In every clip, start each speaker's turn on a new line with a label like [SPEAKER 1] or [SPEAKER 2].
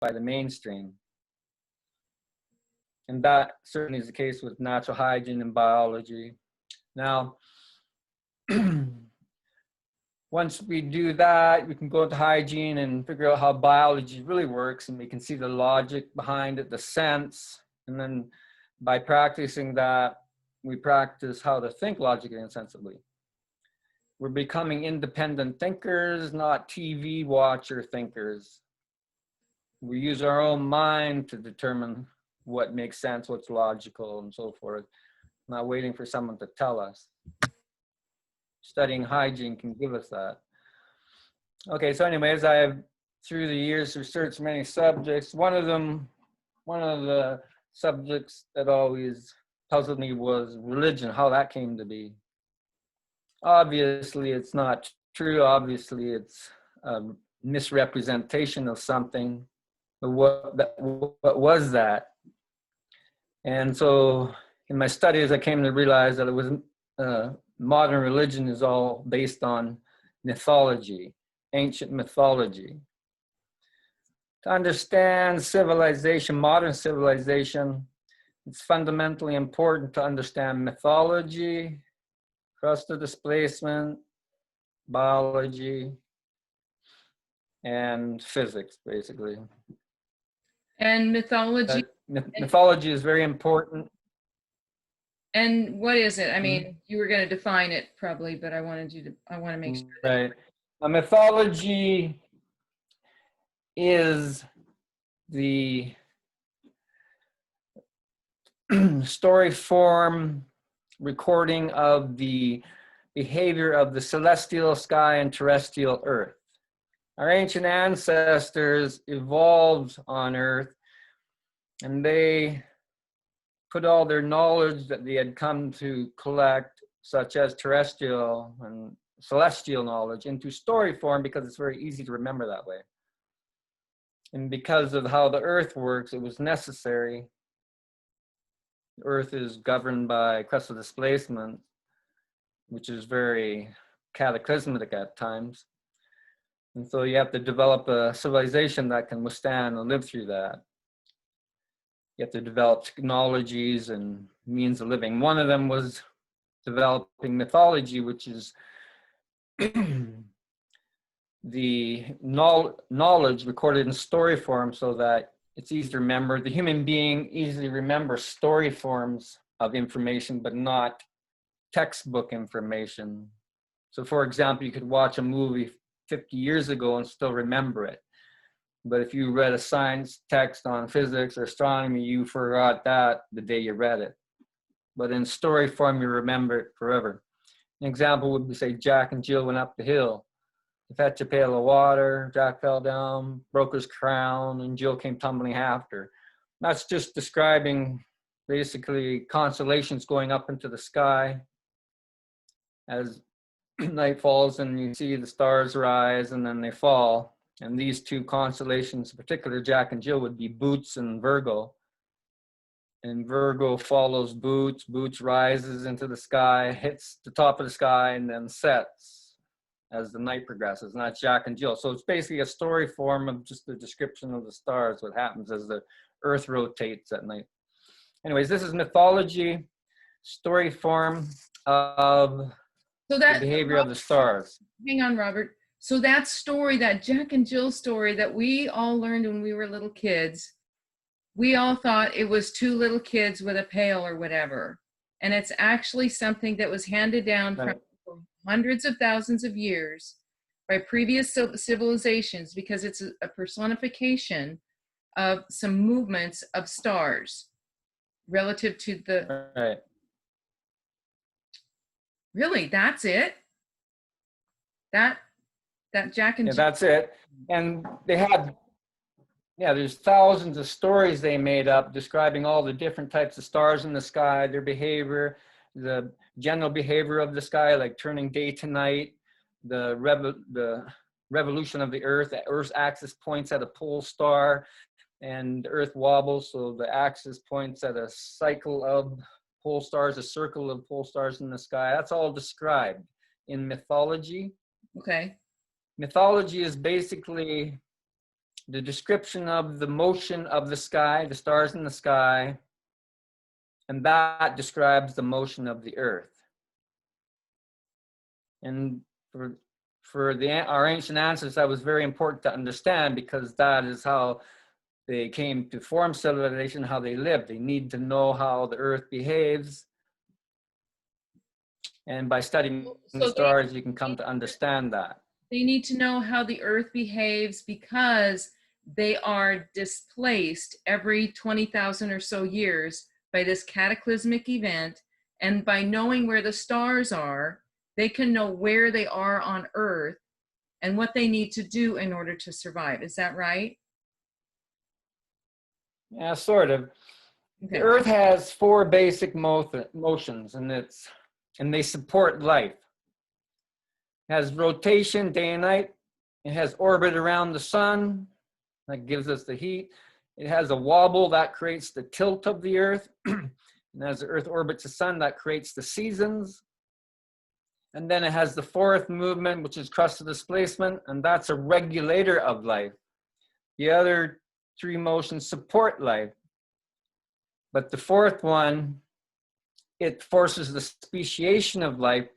[SPEAKER 1] by the mainstream. And that certainly is the case with natural hygiene and biology. Now, once we do that, we can go into hygiene and figure out how biology really works, and we can see the logic behind it, the sense. And then by practicing that, we practice how to think logically and sensibly. We're becoming independent thinkers, not TV watcher thinkers. We use our own mind to determine what makes sense, what's logical, and so forth, not waiting for someone to tell us. Studying hygiene can give us that. Okay, so anyways, I have, through the years, researched many subjects. One of the subjects that always puzzled me was religion, how that came to be. Obviously, it's not true. Obviously, it's a misrepresentation of something. But what was that? And so in my studies, I came to realize that it was modern religion is all based on mythology, ancient mythology. To understand civilization, modern civilization, it's fundamentally important to understand mythology, crust of displacement, biology, and physics, basically.
[SPEAKER 2] And mythology?
[SPEAKER 1] Mythology is very important.
[SPEAKER 2] And what is it? I mean, you were going to define it probably, but I want to make sure.
[SPEAKER 1] Right. Mythology is the story form recording of the behavior of the celestial sky and terrestrial earth. Our ancient ancestors evolved on Earth, and they put all their knowledge that they had come to collect, such as terrestrial and celestial knowledge, into story form because it's very easy to remember that way. And because of how the Earth works, it was necessary. The Earth is governed by crustal displacement, which is very cataclysmic at times. And so you have to develop a civilization that can withstand and live through that. You have to develop technologies and means of living. One of them was developing mythology, which is the knowledge recorded in story form so that it's easy to remember. The human being easily remembers story forms of information, but not textbook information. So for example, you could watch a movie 50 years ago and still remember it. But if you read a science text on physics or astronomy, you forgot that the day you read it. But in story form, you remember it forever. An example would be, say, Jack and Jill went up the hill to fetch a pail of water. Jack fell down, broke his crown, and Jill came tumbling after. That's just describing basically constellations going up into the sky as night falls and you see the stars rise and then they fall. And these two constellations, in particular, Jack and Jill, would be Boots and Virgo. And Virgo follows Boots. Boots rises into the sky, hits the top of the sky, and then sets as the night progresses. And that's Jack and Jill. So it's basically a story form of just the description of the stars, what happens as the Earth rotates at night. Anyways, this is mythology, story form of the behavior of the stars.
[SPEAKER 2] Hang on, Robert. So that story, that Jack and Jill story that we all learned when we were little kids, we all thought it was two little kids with a pail or whatever. And it's actually something that was handed down from hundreds of thousands of years by previous civilizations, because it's a personification of some movements of stars relative to the...
[SPEAKER 1] Right.
[SPEAKER 2] Really, that's it? That Jack and Jill?
[SPEAKER 1] That's it. And they had, there's thousands of stories they made up describing all the different types of stars in the sky, their behavior, the general behavior of the sky, like turning day to night, the revolution of the Earth. The Earth's axis points at a pole star, and the Earth wobbles, so the axis points at a cycle of pole stars, a circle of pole stars in the sky. That's all described in mythology.
[SPEAKER 2] Okay.
[SPEAKER 1] Mythology is basically the description of the motion of the sky, the stars in the sky, and that describes the motion of the earth. And for our ancient ancestors, that was very important to understand, because that is how they came to form civilization, how they lived. They need to know how the earth behaves. And by studying the stars, you can come to understand that.
[SPEAKER 2] They need to know how the earth behaves because they are displaced every 20,000 or so years by this cataclysmic event. And by knowing where the stars are, they can know where they are on earth and what they need to do in order to survive. Is that right?
[SPEAKER 1] Yeah, sort of.
[SPEAKER 2] Okay.
[SPEAKER 1] The earth has 4 basic motions, and they support life. It has rotation day and night. It has orbit around the sun. That gives us the heat. It has a wobble that creates the tilt of the earth. And as the earth orbits the sun, that creates the seasons. And then it has the 4th movement, which is crust displacement, and that's a regulator of life. The other 3 motions support life. But the 4th one, it forces the speciation of life.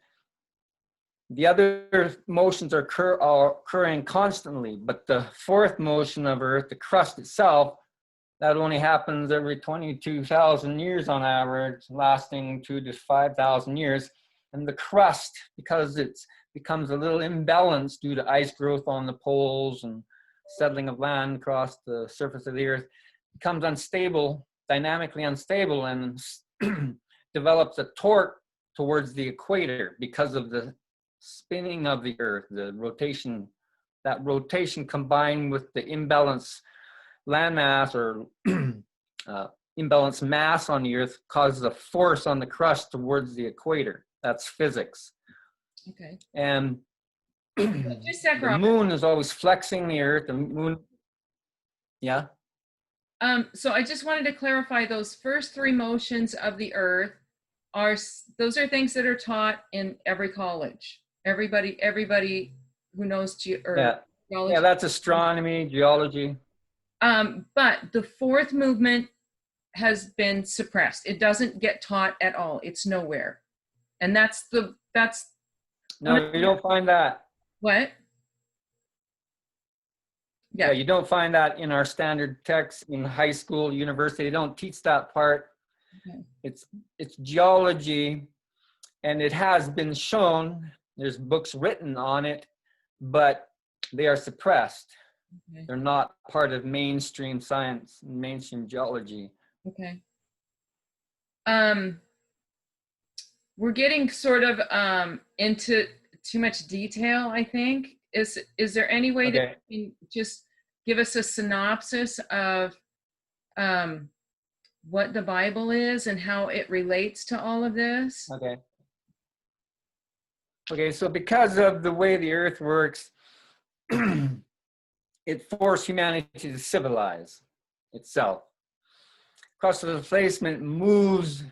[SPEAKER 1] The other motions are occurring constantly, but the 4th motion of Earth, the crust itself, that only happens every 22,000 years on average, lasting 2,000 to 5,000 years. And the crust, because it becomes a little imbalanced due to ice growth on the poles and settling of land across the surface of the Earth, becomes unstable, dynamically unstable, and develops a torque towards the equator because of the spinning of the Earth, the rotation. That rotation combined with the imbalanced landmass or imbalanced mass on the Earth causes a force on the crust towards the equator. That's physics.
[SPEAKER 2] Okay.
[SPEAKER 1] And
[SPEAKER 2] Just a sec,
[SPEAKER 1] the moon is always flexing the Earth. The moon, yeah.
[SPEAKER 2] So I just wanted to clarify those first 3 motions of the earth those are things that are taught in every college. Everybody who knows geology.
[SPEAKER 1] Yeah, that's astronomy, geology.
[SPEAKER 2] But the 4th movement has been suppressed. It doesn't get taught at all. It's nowhere. And that's
[SPEAKER 1] No, you don't find that.
[SPEAKER 2] What?
[SPEAKER 1] Yeah, you don't find that in our standard texts in high school, university. They don't teach that part. Okay. It's geology, and it has been shown. There's books written on it, but they are suppressed. Okay. They're not part of mainstream science, mainstream geology.
[SPEAKER 2] Okay. We're getting sort of into too much detail, I think. Is there any way that you can just give us a synopsis of what the Bible is and how it relates to all of this?
[SPEAKER 1] Okay, so because of the way the earth works, it forced humanity to civilize itself. Crust displacement moves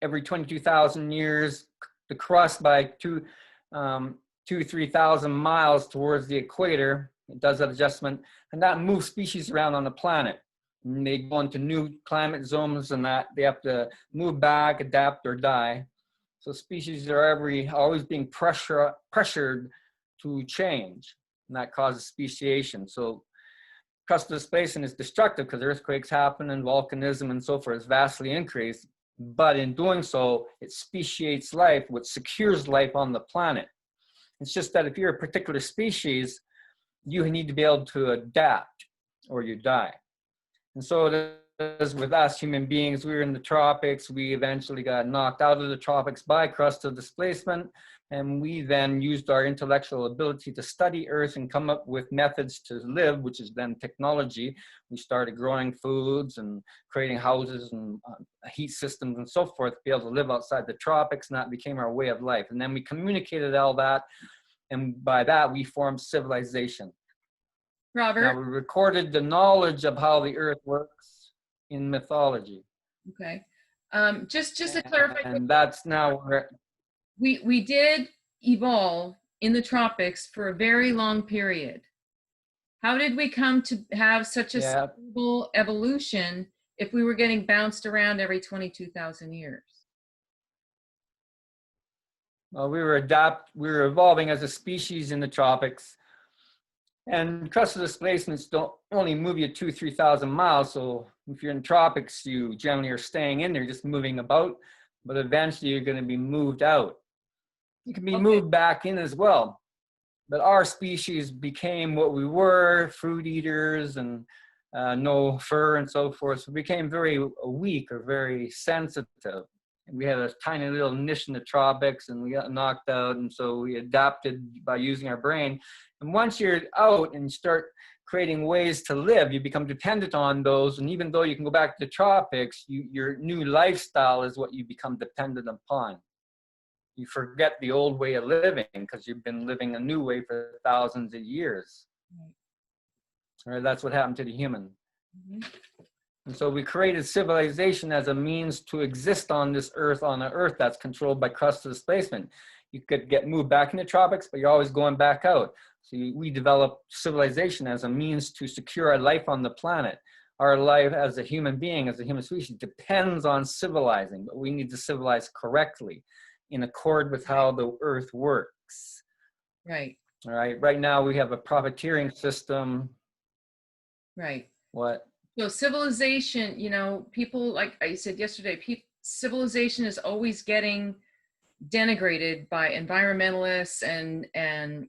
[SPEAKER 1] every 22,000 years, the crust by 3,000 miles towards the equator. It does that adjustment, and that moves species around on the planet. And they go into new climate zones, and that they have to move back, adapt, or die. So species are always being pressured to change, and that causes speciation. So crust displacement is destructive because earthquakes happen and volcanism and so forth is vastly increased. But in doing so, it speciates life, which secures life on the planet. It's just that if you're a particular species, you need to be able to adapt or you die. And so it is with us human beings. We were in the tropics. We eventually got knocked out of the tropics by crust of displacement. And we then used our intellectual ability to study Earth and come up with methods to live, which is then technology. We started growing foods and creating houses and heat systems and so forth to be able to live outside the tropics, and that became our way of life. And then we communicated all that, and by that we formed civilization.
[SPEAKER 2] Robert?
[SPEAKER 1] Now we recorded the knowledge of how the Earth works in mythology.
[SPEAKER 2] Okay. Just to clarify.
[SPEAKER 1] And that's now where
[SPEAKER 2] we did evolve in the tropics for a very long period. How did we come to have such a
[SPEAKER 1] Yeah.
[SPEAKER 2] stable evolution if we were getting bounced around every 22,000 years?
[SPEAKER 1] Well, we were evolving as a species in the tropics, and crustal displacements don't only move you 3,000 miles. So if you're in tropics, you generally are staying in there, just moving about, but eventually you're going to be moved out. You can be
[SPEAKER 2] Okay.
[SPEAKER 1] moved back in as well. But our species became what we were, fruit eaters and no fur and so forth. So we became very weak or very sensitive. And we had a tiny little niche in the tropics and we got knocked out. And so we adapted by using our brain. And once you're out and start creating ways to live, you become dependent on those. And even though you can go back to the tropics, your new lifestyle is what you become dependent upon. You forget the old way of living because you've been living a new way for thousands of years. Right? That's what happened to the human.
[SPEAKER 2] Mm-hmm.
[SPEAKER 1] And so we created civilization as a means to exist on this earth, on an earth that's controlled by crustal displacement. You could get moved back in the tropics, but you're always going back out. So we developed civilization as a means to secure our life on the planet. Our life as a human being, as a human species, depends on civilizing, but we need to civilize correctly in accord with how the earth works.
[SPEAKER 2] Right.
[SPEAKER 1] All right. Right now we have a profiteering system.
[SPEAKER 2] Right.
[SPEAKER 1] What?
[SPEAKER 2] So civilization, you know, people, like I said yesterday, civilization is always getting denigrated by environmentalists and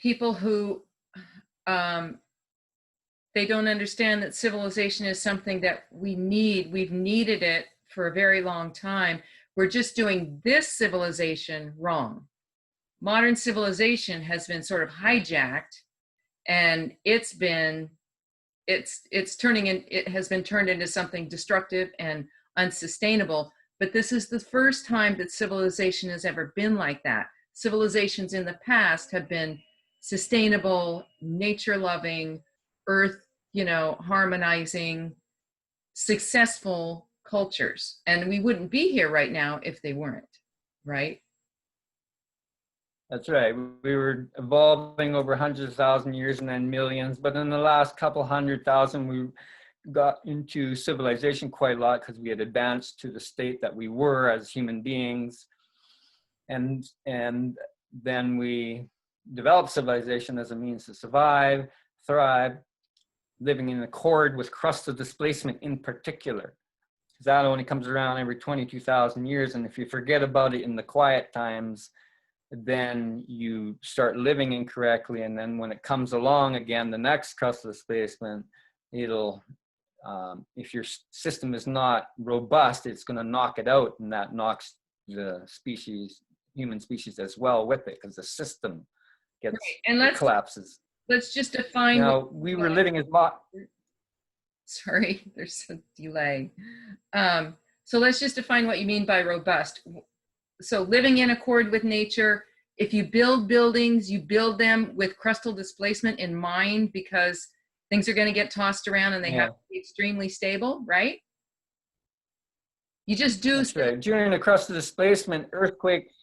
[SPEAKER 2] people who they don't understand that civilization is something that we need. We've needed it for a very long time. We're just doing this civilization wrong. Modern civilization has been sort of hijacked, and it has been turned into something destructive and unsustainable. But this is the first time that civilization has ever been like that. Civilizations in the past have been sustainable, nature-loving, earth, harmonizing, successful cultures. And we wouldn't be here right now if they weren't, right?
[SPEAKER 1] That's right. We were evolving over hundreds of thousands of years and then millions. But in the last couple 100,000, we got into civilization quite a lot because we had advanced to the state that we were as human beings. And then we developed civilization as a means to survive, thrive, living in accord with crustal displacement in particular. Because that only comes around every 22,000 years. And if you forget about it in the quiet times, then you start living incorrectly. And then when it comes along again, the next crustal displacement, it'll, if your system is not robust, it's going to knock it out. And that knocks the species, human species as well with it, because the system gets, right. And collapses.
[SPEAKER 2] Let's just define.
[SPEAKER 1] Now, we were living as
[SPEAKER 2] sorry, there's a delay. So let's just define what you mean by robust. So living in accord with nature. If you build buildings, you build them with crustal displacement in mind, because things are going to get tossed around and they have to be extremely stable, right? You just do.
[SPEAKER 1] That's right. During the crustal displacement, earthquakes.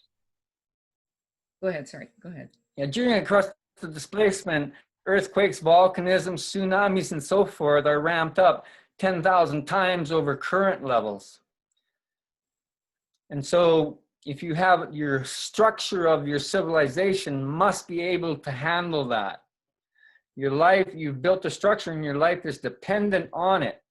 [SPEAKER 2] Go ahead, sorry, go ahead.
[SPEAKER 1] Yeah, during a crustal displacement, earthquakes, volcanisms, tsunamis, and so forth are ramped up 10,000 times over current levels. And so if you have your structure of your civilization must be able to handle that. Your life, you've built a structure and your life is dependent on it.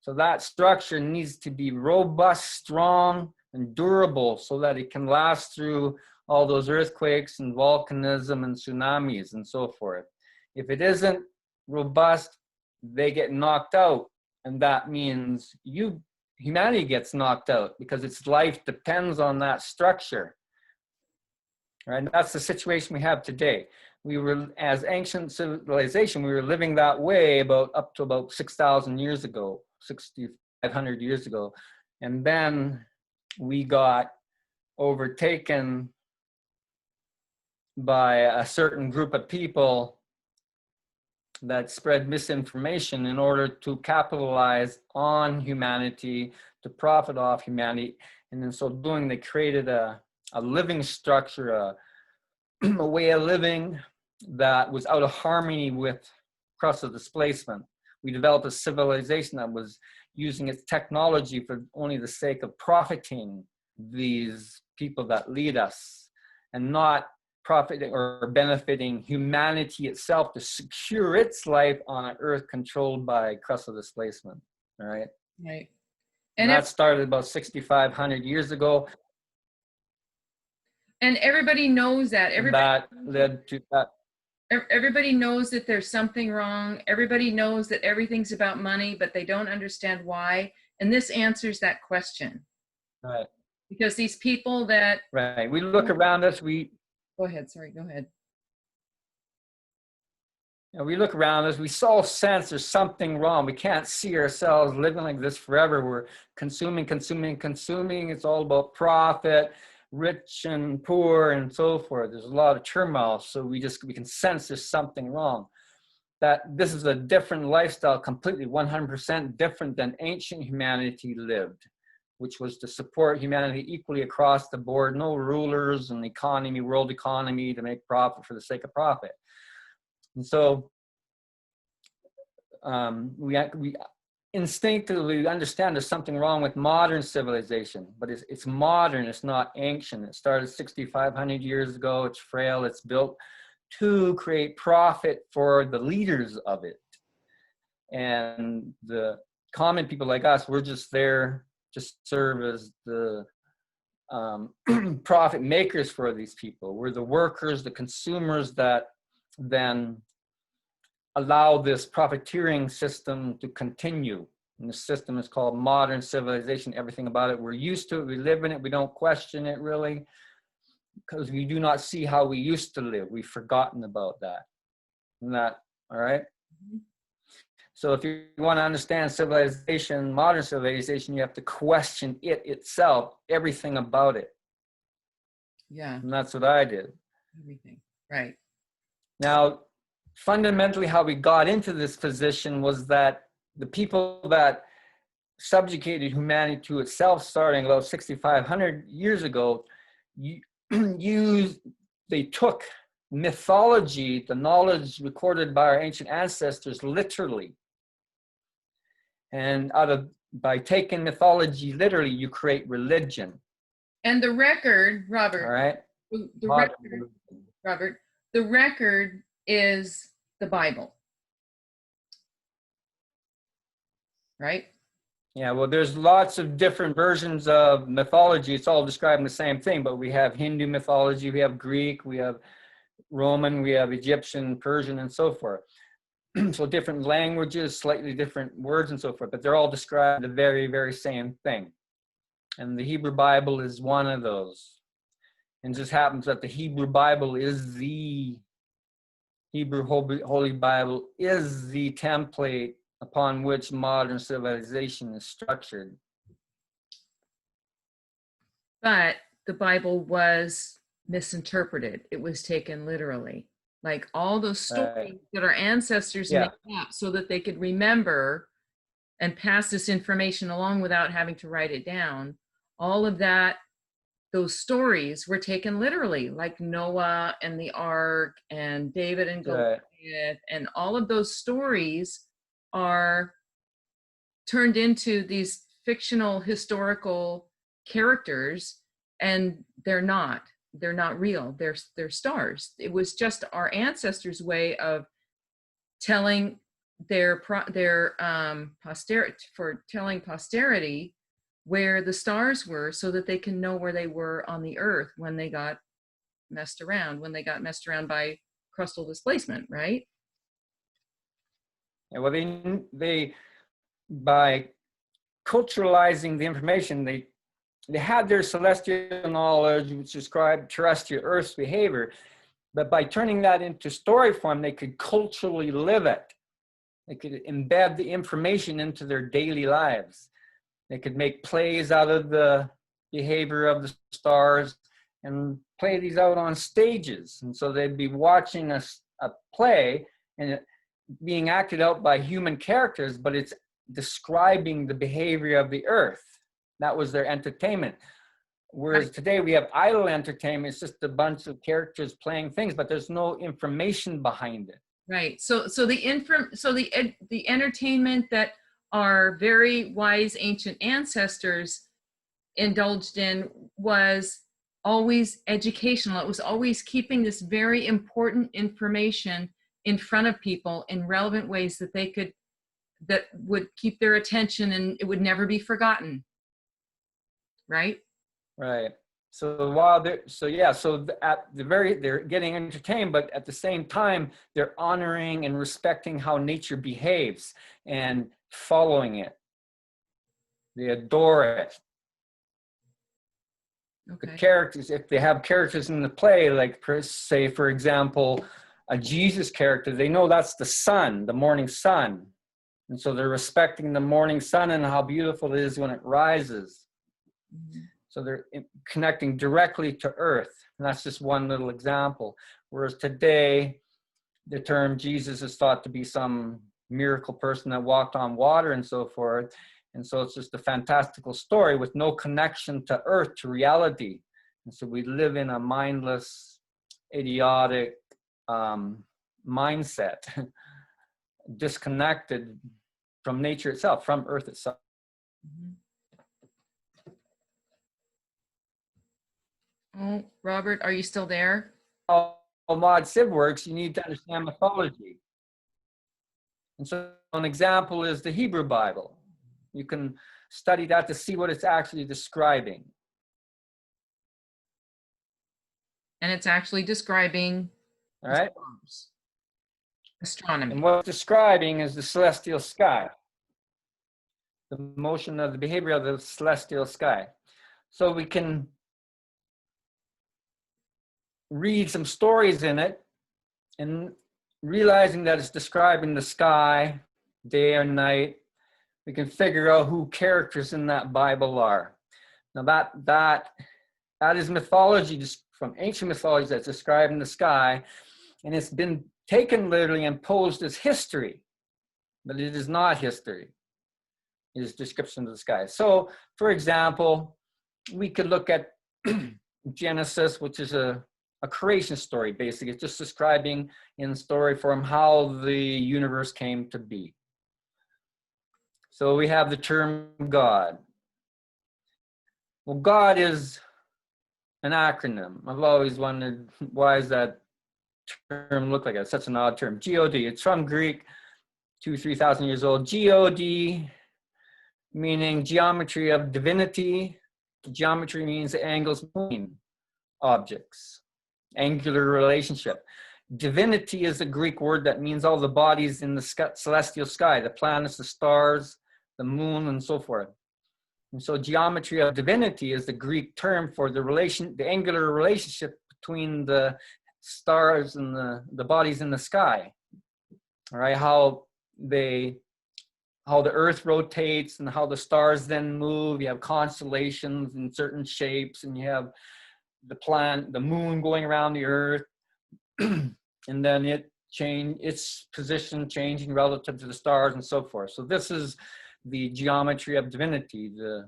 [SPEAKER 1] So that structure needs to be robust, strong, and durable so that it can last through all those earthquakes and volcanism and tsunamis and so forth. If it isn't robust, they get knocked out. And that means humanity gets knocked out because its life depends on that structure. Right? And that's the situation we have today. We were, as ancient civilization, we were living that way up to about 6,000 years ago, 6,500 years ago. And then we got overtaken by a certain group of people that spread misinformation in order to capitalize on humanity, to profit off humanity. And in so doing, they created a living structure, a way of living that was out of harmony with crust of displacement. We developed a civilization that was using its technology for only the sake of profiting these people that lead us, and not profiting or benefiting humanity itself to secure its life on an earth controlled by crust of displacement. All right.
[SPEAKER 2] Right.
[SPEAKER 1] And that started about 6,500 years ago.
[SPEAKER 2] And everybody knows that.
[SPEAKER 1] That led to that.
[SPEAKER 2] Everybody knows that there's something wrong. Everybody knows that everything's about money, but they don't understand why. And this answers that question.
[SPEAKER 1] Right.
[SPEAKER 2] Because these people that...
[SPEAKER 1] Right. We look around us,
[SPEAKER 2] Go ahead, sorry, go ahead.
[SPEAKER 1] We look around us, we all sense there's something wrong. We can't see ourselves living like this forever. We're consuming. It's all about profit, rich and poor and so forth. There's a lot of turmoil. So we can sense there's something wrong. That this is a different lifestyle, completely 100% different than ancient humanity lived, which was to support humanity equally across the board. No rulers and economy, world economy to make profit for the sake of profit. And so we instinctively understand there's something wrong with modern civilization, but it's modern, it's not ancient. It started 6,500 years ago, it's frail, it's built to create profit for the leaders of it. And the common people like us, we're just there to serve as the profit makers for these people. We're the workers, the consumers that then allow this profiteering system to continue. And the system is called modern civilization. Everything about it, we're used to it, we live in it, we don't question it really, because we do not see how we used to live. We've forgotten about that. Isn't that all right? Mm-hmm. So if you want to understand civilization, modern civilization, you have to question it itself, everything about it.
[SPEAKER 2] Yeah.
[SPEAKER 1] And that's what I did.
[SPEAKER 2] Everything, right.
[SPEAKER 1] Now, fundamentally, how we got into this position was that the people that subjugated humanity to itself starting about 6,500 years ago, they took mythology, the knowledge recorded by our ancient ancestors, literally. And by taking mythology literally, you create religion.
[SPEAKER 2] And the record, Robert,
[SPEAKER 1] all right?
[SPEAKER 2] The record is the Bible, right?
[SPEAKER 1] Yeah, well, there's lots of different versions of mythology. It's all describing the same thing, but we have Hindu mythology, we have Greek, we have Roman, we have Egyptian, Persian, and so forth. So different languages, slightly different words and so forth, but they're all describing the very, very same thing. And the Hebrew Bible is one of those. And it just happens that the Hebrew Bible is the Hebrew Holy Bible is the template upon which modern civilization is structured.
[SPEAKER 2] But the Bible was misinterpreted. It was taken literally. Like all those stories that our ancestors made up so that they could remember and pass this information along without having to write it down. All of that, those stories were taken literally, like Noah and the Ark and David and Goliath, and all of those stories are turned into these fictional historical characters, and they're not real. They're stars. It was just our ancestors' way of telling posterity where the stars were, so that they can know where they were on the earth when they got messed around by crustal displacement, right?
[SPEAKER 1] Yeah, well, they by culturalizing the information, they had their celestial knowledge, which described terrestrial Earth's behavior, but by turning that into story form, they could culturally live it. They could embed the information into their daily lives. They could make plays out of the behavior of the stars and play these out on stages. And so they'd be watching a play and it being acted out by human characters, but it's describing the behavior of the earth. That was their entertainment. Whereas today we have idle entertainment. It's just a bunch of characters playing things, but there's no information behind it.
[SPEAKER 2] Right. So the entertainment that our very wise ancient ancestors indulged in was always educational. It was always keeping this very important information in front of people in relevant ways that would keep their attention, and it would never be forgotten. Right?
[SPEAKER 1] Right. So while they're, at the very, they're getting entertained, but at the same time, they're honoring and respecting how nature behaves and following it. They adore it.
[SPEAKER 2] Okay.
[SPEAKER 1] The characters, if they have characters in the play, like say, for example, a Jesus character, they know that's the sun, the morning sun. And so they're respecting the morning sun and how beautiful it is when it rises.
[SPEAKER 2] Mm-hmm.
[SPEAKER 1] So they're connecting directly to earth. And that's just one little example. Whereas today, the term Jesus is thought to be some miracle person that walked on water and so forth. And so it's just a fantastical story with no connection to earth, to reality. And so we live in a mindless, idiotic mindset, disconnected from nature itself, from earth itself.
[SPEAKER 2] Mm-hmm. Oh, Robert, are you still there?
[SPEAKER 1] How Mod Civ works, you need to understand mythology. And so an example is the Hebrew Bible. You can study that to see what it's actually describing.
[SPEAKER 2] And it's actually describing
[SPEAKER 1] All right.
[SPEAKER 2] Astronomy.
[SPEAKER 1] And what it's describing is the celestial sky, the motion of the behavior of the celestial sky. So we can read some stories in it and realizing that it's describing the sky, day or night, we can figure out who characters in that Bible are. Now that is mythology, just from ancient mythology that's describing the sky, and it's been taken literally and posed as history, but it is not history. It is description of the sky. So, for example, we could look at Genesis, which is a creation story, basically. It's just describing in story form how the universe came to be. So we have the term God. Well, God is an acronym. I've always wondered, why does that term look like it? It's such an odd term. G-O-D, it's from Greek, 3,000 years old. G-O-D, meaning geometry of divinity. Geometry means the angles between objects, angular relationship. Divinity is a Greek word that means all the bodies in the celestial sky, the planets, the stars, the moon, and so forth. And so geometry of divinity is the Greek term for the angular relationship between the stars and the bodies in the sky. All right, how the earth rotates and how the stars then move. You have constellations in certain shapes, and you have the moon going around the earth, and then its position changing relative to the stars and so forth. So this is the geometry of divinity, the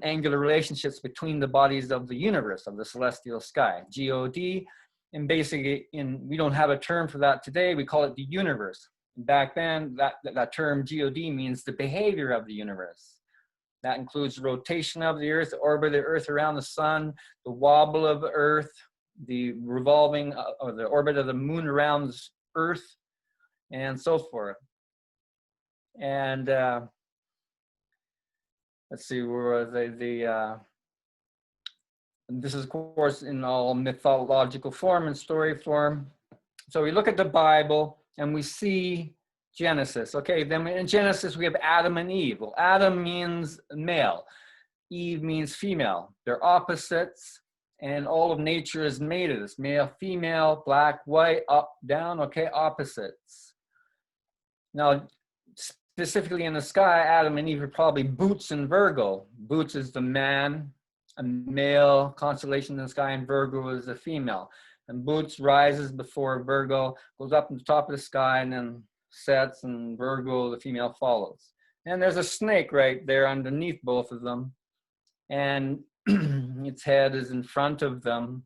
[SPEAKER 1] angular relationships between the bodies of the universe, of the celestial sky, G-O-D. And basically, we don't have a term for that today. We call it the universe. Back then, that term G-O-D means the behavior of the universe. That includes the rotation of the earth, the orbit of the earth around the sun, the wobble of the earth, the revolving or the orbit of the moon around the earth, and so forth. And let's see, where was this is, of course, in all mythological form and story form. So we look at the Bible and we see Genesis. Okay, then in Genesis we have Adam and Eve. Well, Adam means male, Eve means female. They're opposites, and all of nature is made of this: male, female, black, white, up, down. Okay, opposites. Now, specifically in the sky, Adam and Eve are probably Boots and Virgo. Boots is the man, a male constellation in the sky, and Virgo is a female. And Boots rises before Virgo, goes up to the top of the sky, and then sets, and Virgo, the female, follows. And there's a snake right there underneath both of them. And its head is in front of them.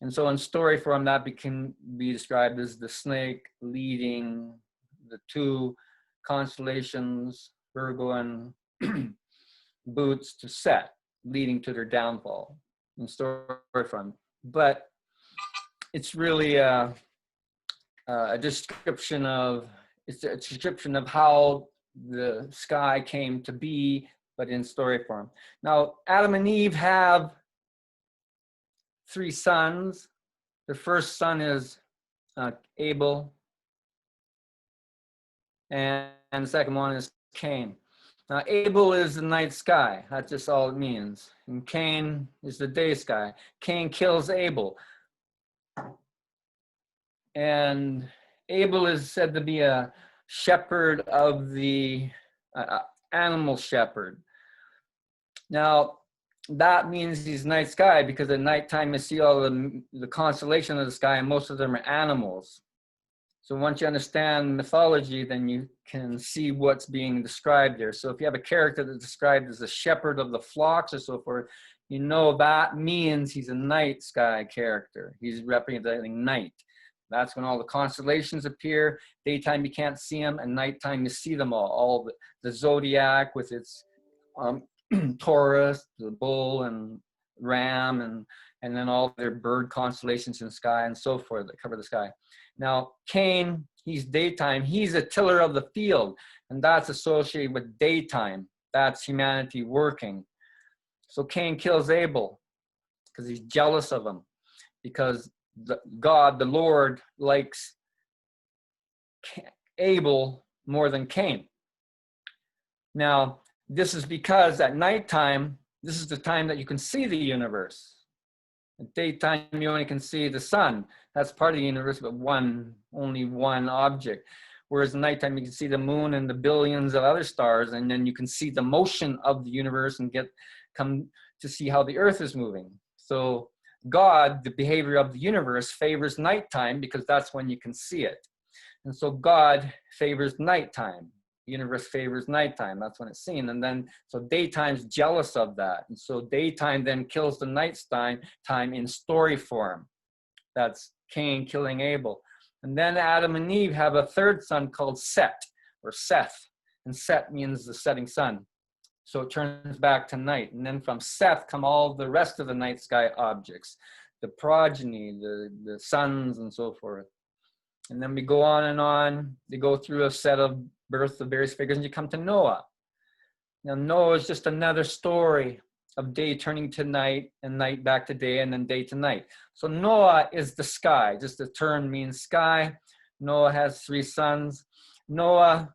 [SPEAKER 1] And so in story form, that can be described as the snake leading the two constellations, Virgo and Boots, to Set, leading to their downfall in story form. But it's really a description of, it's a description of how the sky came to be, but in story form. Now, Adam and Eve have 3 sons. The first son is Abel, and the second one is Cain. Now, Abel is the night sky. That's just all it means. And Cain is the day sky. Cain kills Abel. And Abel is said to be a shepherd of the animal shepherd. Now, that means he's night sky because at nighttime you see all the constellation of the sky, and most of them are animals. So once you understand mythology, then you can see what's being described there. So if you have a character that's described as a shepherd of the flocks or so forth, you know that means he's a night sky character. He's representing night. That's when all the constellations appear. Daytime you can't see them, and nighttime you see them all the zodiac with its Taurus, the bull and ram, and then all their bird constellations in the sky and so forth that cover the sky. Now, Cain, he's daytime. He's a tiller of the field, and that's associated with daytime. That's humanity working. So Cain kills Abel because he's jealous of him, because God, the Lord, likes Abel more than Cain. Now, this is because at nighttime, this is the time that you can see the universe. At daytime, you only can see the sun. That's part of the universe, but only one object. Whereas at nighttime, you can see the moon and the billions of other stars, and then you can see the motion of the universe and come to see how the earth is moving. So God, the behavior of the universe, favors nighttime because that's when you can see it. And so God favors nighttime. The universe favors nighttime. That's when it's seen. And then, so daytime's jealous of that. And so daytime then kills the nighttime in story form. That's Cain killing Abel. And then Adam and Eve have a third son called Set, or Seth. And Set means the setting sun. So it turns back to night. And then from Seth come all the rest of the night sky objects, the progeny, the sons, and so forth. And then we go on and on. They go through a set of birth of various figures, and you come to Noah. Now, Noah is just another story of day turning to night, and night back to day, and then day to night. So Noah is the sky. Just the term means sky. Noah has 3 sons. Noah.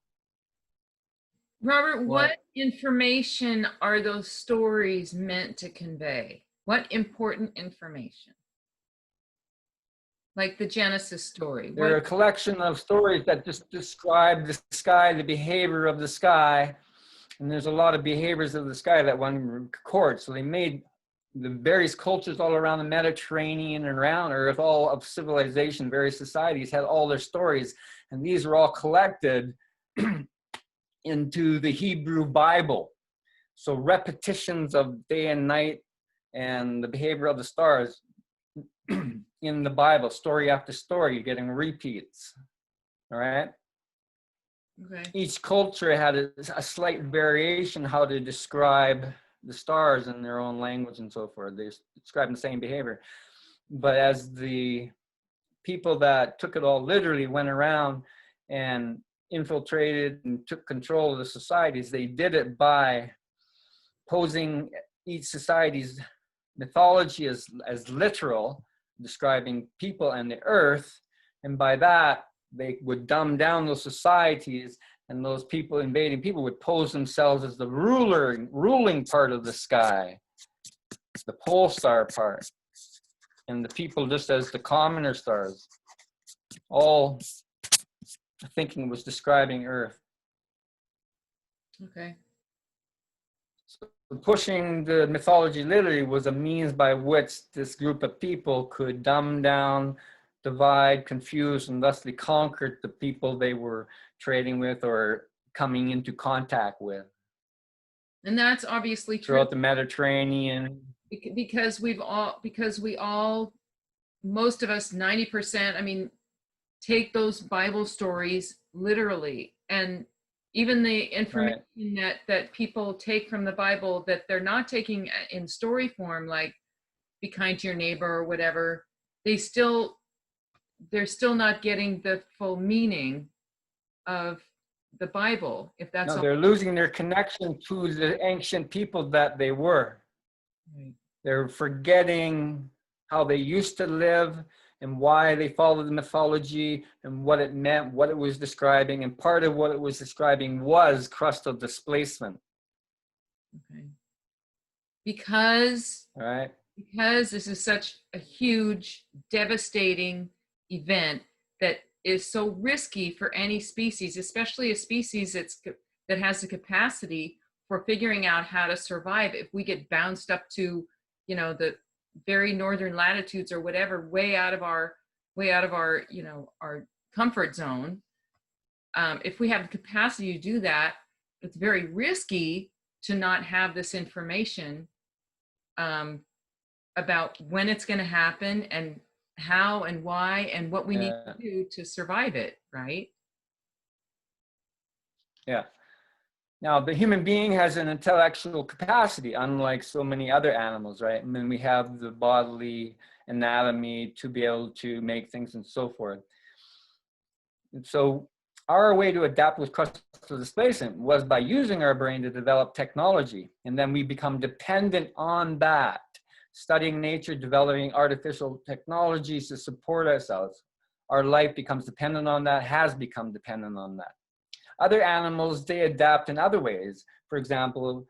[SPEAKER 2] Robert, what information are those stories meant to convey? What important information? Like the Genesis story.
[SPEAKER 1] They're a collection of stories that just describe the sky, the behavior of the sky. And there's a lot of behaviors of the sky that one records. So they made the various cultures all around the Mediterranean and around Earth, all of civilization, various societies had all their stories. And these were all collected into the Hebrew Bible. So repetitions of day and night and the behavior of the stars in the Bible, story after story, you're getting repeats. All right.
[SPEAKER 2] Okay.
[SPEAKER 1] Each culture had a slight variation how to describe the stars in their own language and so forth. They describe the same behavior. But as the people that took it all literally went around and infiltrated and took control of the societies, they did it by posing each society's mythology as literal, describing people and the earth, and by that they would dumb down those societies, and those people invading people would pose themselves as the ruling part of the sky, the pole star part, and the people just as the commoner stars. All thinking was describing earth.
[SPEAKER 2] Okay.
[SPEAKER 1] So pushing the mythology literally was a means by which this group of people could dumb down, divide, confuse, and thusly conquered the people they were trading with or coming into contact with.
[SPEAKER 2] And that's obviously true
[SPEAKER 1] Throughout the Mediterranean.
[SPEAKER 2] because we all, most of us, 90%, I mean, take those Bible stories literally. And even the information
[SPEAKER 1] Right.
[SPEAKER 2] that people take from the Bible that they're not taking in story form, like be kind to your neighbor or whatever, they're still not getting the full meaning of the Bible, if that's
[SPEAKER 1] No,
[SPEAKER 2] all.
[SPEAKER 1] they're losing their connection to the ancient people that they were.
[SPEAKER 2] Right.
[SPEAKER 1] They're forgetting how they used to live and why they followed the mythology and what it meant, what it was describing. And part of what it was describing was crustal displacement.
[SPEAKER 2] Okay. Because
[SPEAKER 1] All right.
[SPEAKER 2] because this is such a huge, devastating event that is so risky for any species, especially a species that has the capacity for figuring out how to survive if we get bounced up to, the very northern latitudes or whatever, way out of our, our comfort zone. If we have the capacity to do that, it's very risky to not have this information about when it's going to happen and how and why and what we need
[SPEAKER 1] Yeah.
[SPEAKER 2] to do to survive it, right?
[SPEAKER 1] Yeah. Now, the human being has an intellectual capacity, unlike so many other animals, right? I mean, we have the bodily anatomy to be able to make things and so forth. And so our way to adapt with crustal displacement was by using our brain to develop technology. And then we become dependent on that, studying nature, developing artificial technologies to support ourselves. Our life becomes dependent on that, has become dependent on that. Other animals, they adapt in other ways. For example,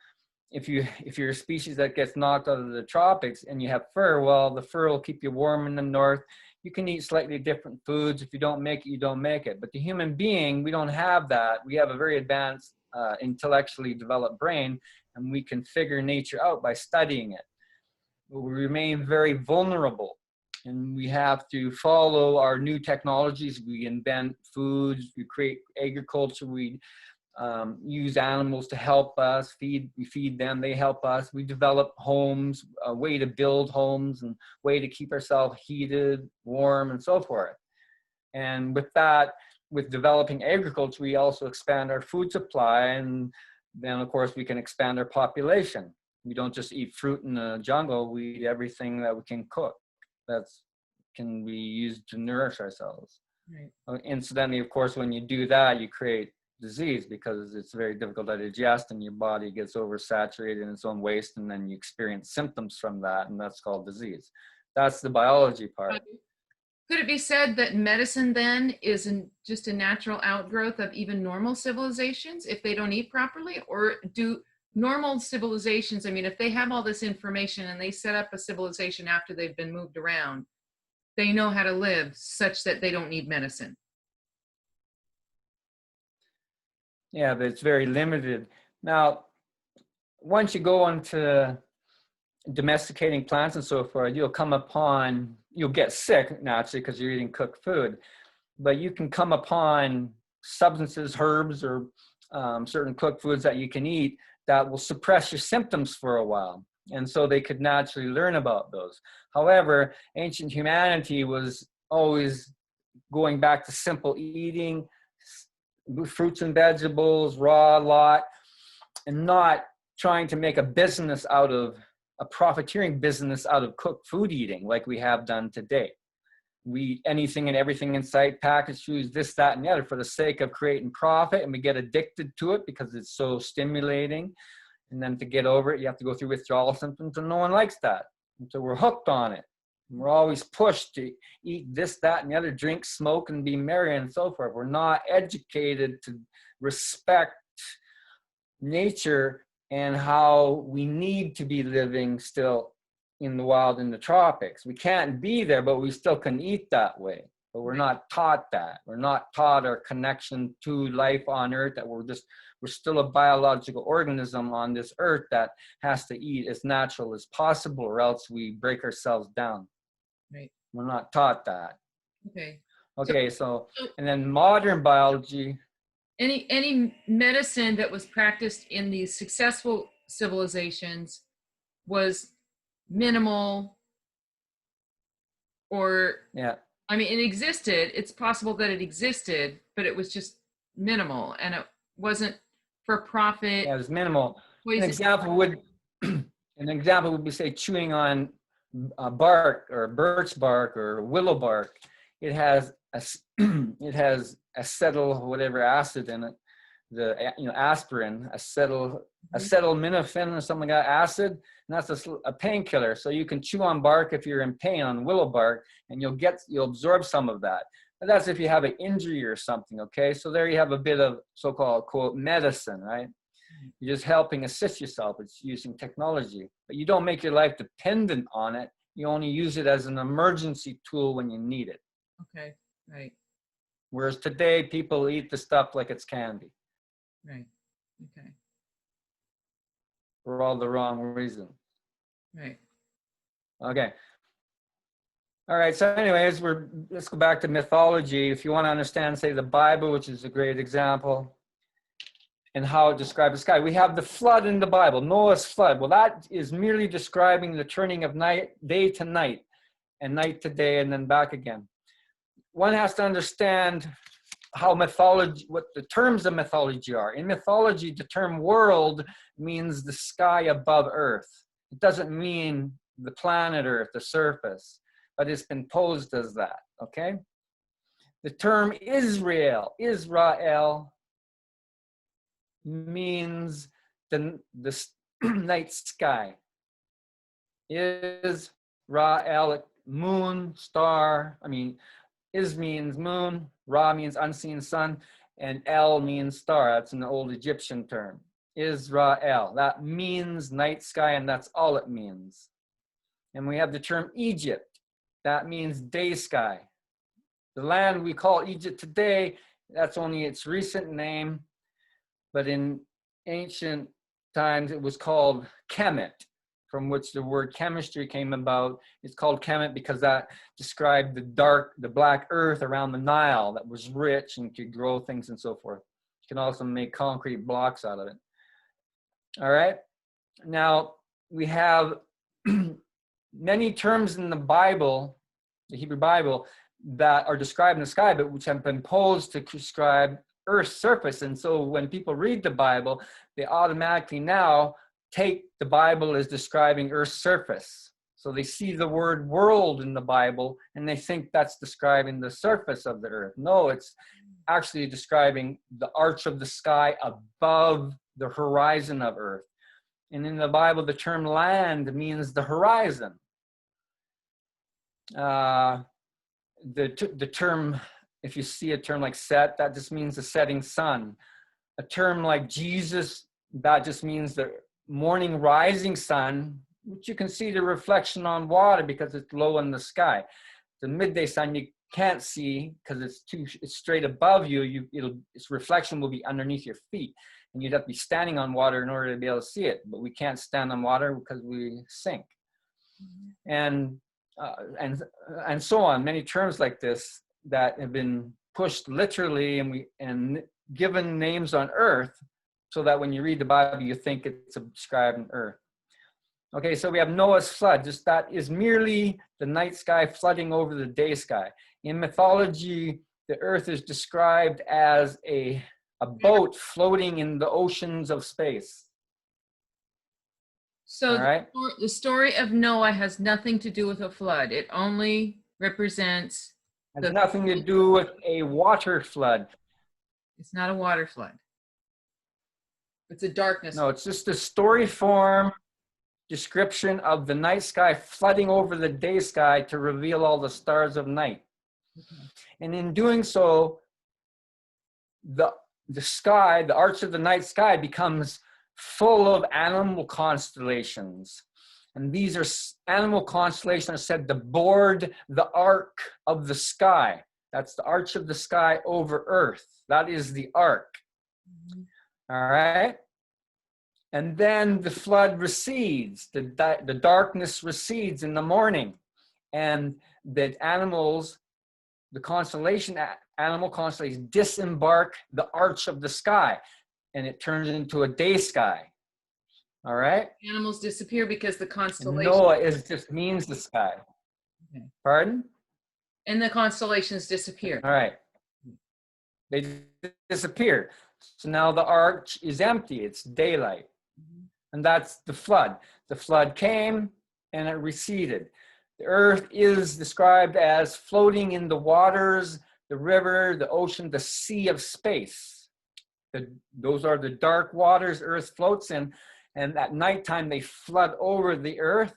[SPEAKER 1] if you're a species that gets knocked out of the tropics and you have fur, well, the fur will keep you warm in the north. You can eat slightly different foods. If you don't make it, you don't make it. But the human being, we don't have that. We have a very advanced, intellectually developed brain, and we can figure nature out by studying it. But we remain very vulnerable, and we have to follow our new technologies. We invent foods, we create agriculture, we use animals to help us, we feed them, they help us. We develop homes, a way to build homes and way to keep ourselves heated, warm, and so forth. And with that, with developing agriculture, we also expand our food supply, and then of course we can expand our population. We don't just eat fruit in the jungle, we eat everything that we can cook that can be used to nourish ourselves.
[SPEAKER 2] Right.
[SPEAKER 1] Incidentally, of course, when you do that, you create disease because it's very difficult to digest and your body gets oversaturated in its own waste, and then you experience symptoms from that, and that's called disease. That's the biology part.
[SPEAKER 2] Could it be said that medicine then is just a natural outgrowth of even normal civilizations if they don't eat properly? Or do normal civilizations, I mean, if they have all this information and they set up a civilization after they've been moved around, they know how to live such that they don't need medicine?
[SPEAKER 1] Yeah, but it's very limited. Now, once you go into domesticating plants and so forth, you'll get sick naturally because you're eating cooked food, but you can come upon substances, herbs, or certain cooked foods that you can eat that will suppress your symptoms for a while. And so they could naturally learn about those. However, ancient humanity was always going back to simple eating, fruits and vegetables, raw lot, and not trying to make a profiteering business out of cooked food eating like we have done today. We eat anything and everything in sight, packaged foods, this, that, and the other for the sake of creating profit, and we get addicted to it because it's so stimulating. And then to get over it, you have to go through withdrawal symptoms, and no one likes that. And so we're hooked on it. And we're always pushed to eat this, that, and the other, drink, smoke, and be merry, and so forth. We're not educated to respect nature and how we need to be living still in the wild, in the tropics. We can't be there, but we still can eat that way. But we're not taught that. We're not taught our connection to life on Earth, that we're still a biological organism on this Earth that has to eat as natural as possible, or else we break ourselves down.
[SPEAKER 2] Right.
[SPEAKER 1] We're not taught that.
[SPEAKER 2] Okay.
[SPEAKER 1] Okay, so and then modern biology.
[SPEAKER 2] Any medicine that was practiced in these successful civilizations was minimal, or
[SPEAKER 1] Yeah.
[SPEAKER 2] I mean, it existed. It's possible that it existed, but it was just minimal, and it wasn't for profit.
[SPEAKER 1] Yeah, it's minimal. An
[SPEAKER 2] Poison.
[SPEAKER 1] example would, be, say, chewing on bark or birch bark or willow bark. It has it has acetyl whatever acid in it, aspirin, acetaminophen or something like that acid, and that's a painkiller. So you can chew on bark if you're in pain on willow bark, and you'll absorb some of that. But that's if you have an injury or something. Okay, so there you have a bit of so-called quote medicine, right? You're just helping assist yourself. It's using technology, but you don't make your life dependent on it. You only use it as an emergency tool when you need it.
[SPEAKER 2] Okay, right.
[SPEAKER 1] Whereas today, people eat the stuff like it's candy.
[SPEAKER 2] Right. Okay.
[SPEAKER 1] For all the wrong reasons.
[SPEAKER 2] Right.
[SPEAKER 1] Okay. All right. So anyways, let's go back to mythology. If you want to understand, say, the Bible, which is a great example, and how it describes the sky. We have the flood in the Bible, Noah's flood. Well, that is merely describing the turning of day to night and night to day and then back again. One has to understand how mythology, what the terms of mythology are. In mythology, the term world means the sky above Earth. It doesn't mean the planet Earth, the surface, but it's been posed as that, okay? The term Israel means the night sky. Israel, moon, star. I mean, Is means moon, Ra means unseen sun, and El means star. That's an old Egyptian term. Israel, that means night sky, and that's all it means. And we have the term Egypt. That means day sky. The land we call Egypt today, that's only its recent name, but in ancient times it was called Kemet, from which the word chemistry came about. It's called Kemet because that described the black earth around the Nile that was rich and could grow things and so forth. You can also make concrete blocks out of it. All right. Now, we have many terms in the Bible, the Hebrew Bible, that are described in the sky, but which have been posed to describe Earth's surface. And so when people read the Bible, they automatically now take the Bible as describing Earth's surface. So they see the word world in the Bible and they think that's describing the surface of the earth. No, it's actually describing the arch of the sky above the horizon of earth. And in the Bible, the term land means the horizon. The term, if you see a term like set, that just means the setting sun. A term like Jesus, that just means the morning rising sun, which you can see the reflection on water because it's low in the sky. The midday sun you can't see because it's straight above you. Its reflection will be underneath your feet, and you'd have to be standing on water in order to be able to see it. But we can't stand on water because we sink. And so on. Many terms like this that have been pushed literally and given names on earth, so that when you read the Bible, you think it's describing earth. Okay, so we have Noah's flood. Just that is merely the night sky flooding over the day sky. In mythology, the earth is described as a boat floating in the oceans of space.
[SPEAKER 2] So
[SPEAKER 1] all right?
[SPEAKER 2] the story of Noah has nothing to do with a flood. It only represents...
[SPEAKER 1] It has nothing to do with a water flood.
[SPEAKER 2] It's not a water flood. It's a darkness.
[SPEAKER 1] No, it's just a story form description of the night sky flooding over the day sky to reveal all the stars of night. Okay. And in doing so, the sky, the arch of the night sky becomes full of animal constellations. And these are animal constellations are said to board the arc of the sky. That's the arch of the sky over earth. That is the arc. Mm-hmm. All right. And then the flood recedes. The darkness recedes in the morning. And the animals, the animal constellations disembark the arch of the sky. And it turns into a day sky. All right.
[SPEAKER 2] Animals disappear because the
[SPEAKER 1] And
[SPEAKER 2] constellation.
[SPEAKER 1] Noah is just means the sky.
[SPEAKER 2] Okay.
[SPEAKER 1] Pardon?
[SPEAKER 2] And the constellations disappear.
[SPEAKER 1] All right. They disappear. So now the ark is empty. It's daylight. And that's the flood. The flood came and it receded. The earth is described as floating in the waters, the river, the ocean, the sea of space. Those are the dark waters earth floats in. And at nighttime, they flood over the earth.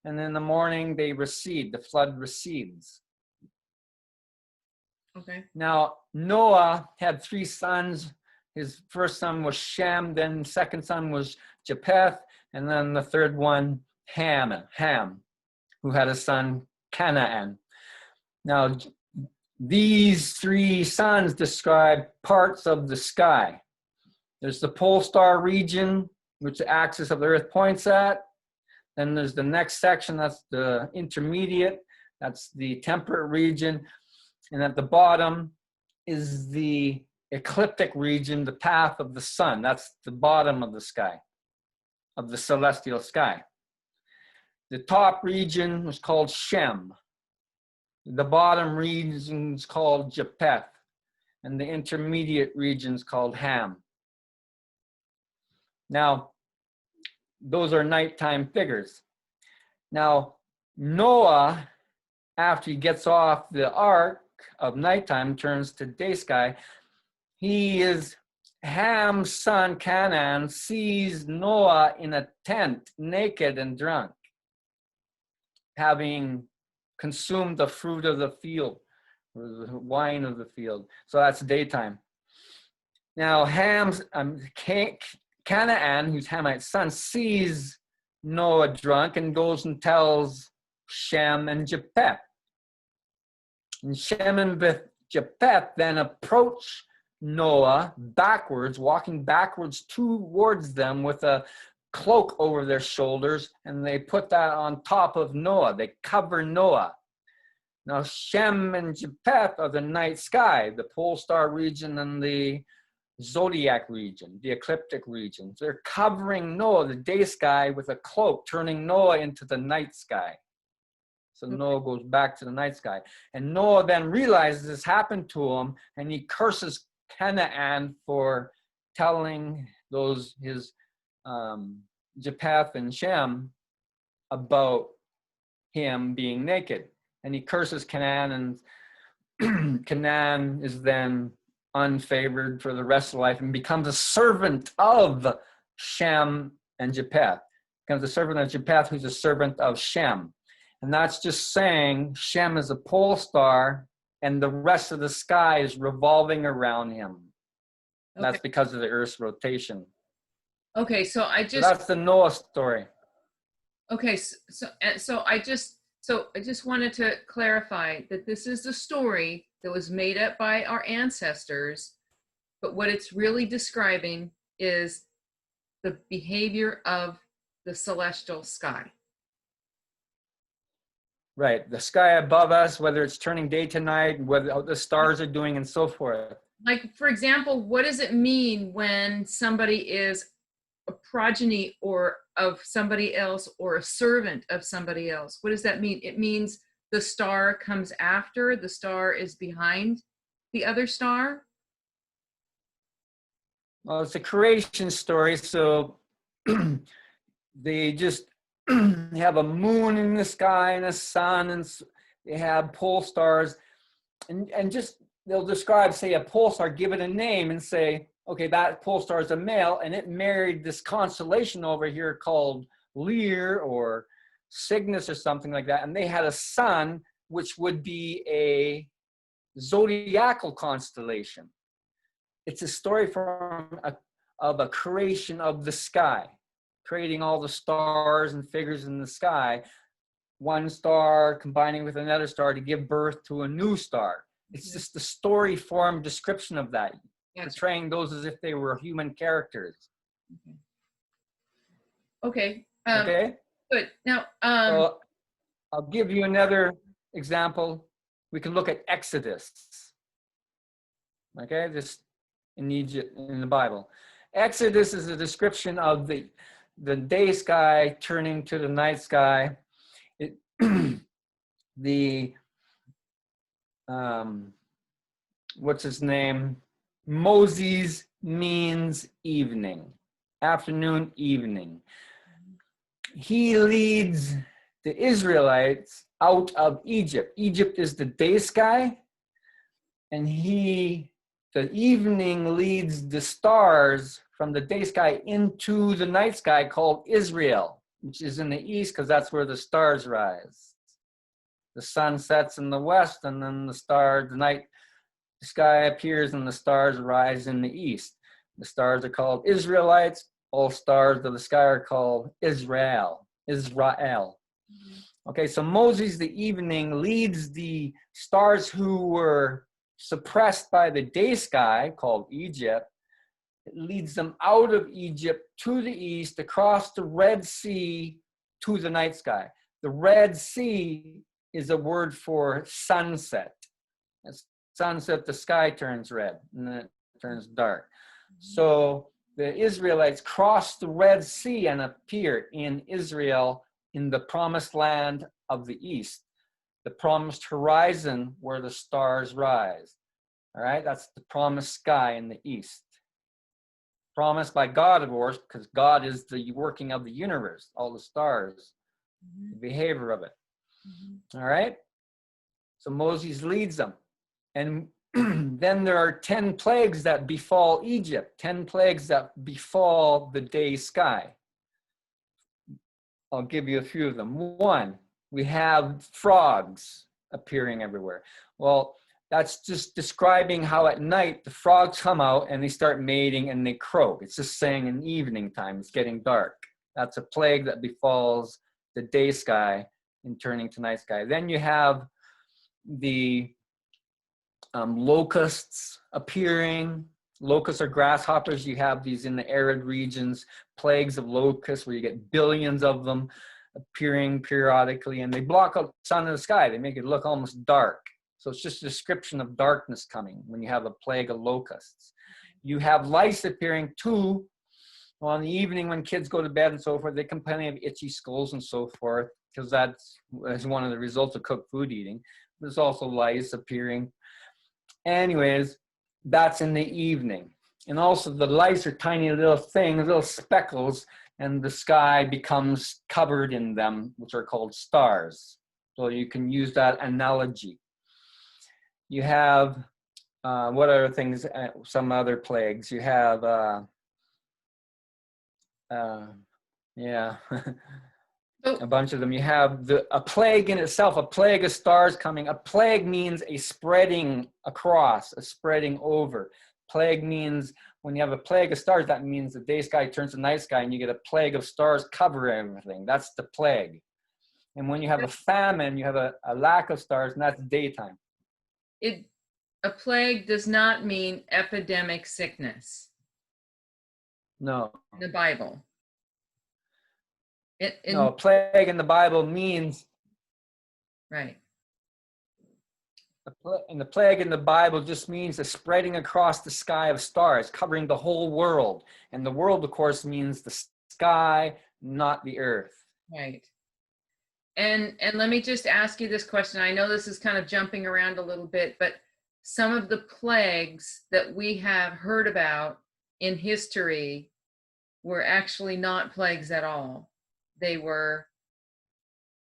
[SPEAKER 1] And in the morning, they recede. The flood recedes.
[SPEAKER 2] Okay.
[SPEAKER 1] Now, Noah had 3 sons. His first son was Shem, then second son was Japheth, and then the third one, Ham, who had a son, Canaan. Now, these 3 sons describe parts of the sky. There's the pole star region, which the axis of the earth points at. Then there's the next section, that's the intermediate, that's the temperate region. And at the bottom is the ecliptic region, the path of the sun. That's the bottom of the sky, of the celestial sky. The top region was called Shem. The bottom region is called Japheth. And the intermediate region is called Ham. Now, those are nighttime figures. Now, Noah, after he gets off the ark of nighttime, turns to day sky. He is Ham's son, Canaan, sees Noah in a tent, naked and drunk, having consumed the fruit of the field, or the wine of the field. So that's daytime. Now, Canaan, who's Hamite's son, sees Noah drunk and goes and tells Shem and Japheth. And Shem and Japheth then approach Noah backwards, walking backwards towards them with a cloak over their shoulders, and they put that on top of Noah. They cover Noah. Now, Shem and Japheth are the night sky, the pole star region and the zodiac region, the ecliptic regions. They're covering Noah, the day sky, with a cloak, turning Noah into the night sky. So Noah goes back to the night sky. And Noah then realizes this happened to him, and he curses Canaan for telling his Japheth and Shem about him being naked. And he curses Canaan, and Canaan is then unfavored for the rest of life and becomes a servant of Shem and Japheth. Becomes a servant of Japheth, who's a servant of Shem. And that's just saying Shem is a pole star and the rest of the sky is revolving around him. Okay. That's because of the Earth's rotation.
[SPEAKER 2] Okay, so
[SPEAKER 1] that's the Noah story.
[SPEAKER 2] Okay, so I just wanted to clarify that this is the story that was made up by our ancestors, but what it's really describing is the behavior of the celestial sky.
[SPEAKER 1] Right, the sky above us, whether it's turning day to night, whether the stars are doing and so forth.
[SPEAKER 2] Like, for example, what does it mean when somebody is a progeny or of somebody else or a servant of somebody else? What does that mean? It means the star comes after, the star is behind the other star?
[SPEAKER 1] Well, it's a creation story, so they just have a moon in the sky and a sun, and they have pole stars, and just they'll describe, say, a pole star, give it a name and say, okay, that pole star is a male, and it married this constellation over here called Lear or Cygnus or something like that, and they had a son, which would be a zodiacal constellation. It's a story of a creation of the sky, creating all the stars and figures in the sky, one star combining with another star to give birth to a new star. It's just the story form description of that, portraying those as if they were human characters.
[SPEAKER 2] Okay.
[SPEAKER 1] Okay.
[SPEAKER 2] Good. Now,
[SPEAKER 1] so I'll give you another example. We can look at Exodus. Okay, this in Egypt in the Bible. Exodus is a description of the the day sky turning to the night sky. It, the what's his name? Moses means evening, afternoon, evening. He leads the Israelites out of Egypt. Egypt is the day sky, and the evening leads the stars from the day sky into the night sky called Israel, which is in the east because that's where the stars rise. The sun sets in the west, and then the night sky appears and the stars rise in the east. The stars are called Israelites. All stars of the sky are called Israel. Okay, so Moses, the evening, leads the stars who were suppressed by the day sky, called Egypt. It leads them out of Egypt to the east, across the Red Sea to the night sky. The Red Sea is a word for sunset. At sunset, the sky turns red and then it turns dark. So the Israelites cross the Red Sea and appear in Israel in the promised land of the east, the promised horizon where the stars rise. All right, that's the promised sky in the east. Promised by God, of course, because God is the working of the universe, all the stars, the behavior of it. All right, so Moses leads them. And then there are 10 plagues that befall Egypt, 10 plagues that befall the day sky. I'll give you a few of them. One, we have frogs appearing everywhere. Well, that's just describing how at night the frogs come out and they start mating and they croak. It's just saying in evening time, it's getting dark. That's a plague that befalls the day sky in turning to night sky. Then you have the locusts appearing. Locusts are grasshoppers. You have these in the arid regions, plagues of locusts where you get billions of them appearing periodically, and they block out the sun and the sky. They make it look almost dark. So it's just a description of darkness coming when you have a plague of locusts. You have lice appearing too. Well, in the evening when kids go to bed and so forth, they complain of itchy skulls and so forth, because that's one of the results of cooked food eating. There's also lice appearing. Anyways, that's in the evening. And also the lice are tiny little things, little speckles, and the sky becomes covered in them, which are called stars. So you can use that analogy. You have, what other things, some other plagues? You have, yeah, a bunch of them. You have a plague in itself, a plague of stars coming. A plague means a spreading across, a spreading over. Plague means when you have a plague of stars, that means the day sky turns to night sky and you get a plague of stars cover everything. That's the plague. And when you have a famine, you have a lack of stars, and that's daytime.
[SPEAKER 2] A plague does not mean epidemic sickness.
[SPEAKER 1] No.
[SPEAKER 2] In the Bible.
[SPEAKER 1] No, plague in the Bible means.
[SPEAKER 2] Right.
[SPEAKER 1] And the plague in the Bible just means the spreading across the sky of stars, covering the whole world. And the world, of course, means the sky, not the earth.
[SPEAKER 2] Right. And let me just ask you this question. I know this is kind of jumping around a little bit, but some of the plagues that we have heard about in history were actually not plagues at all. They were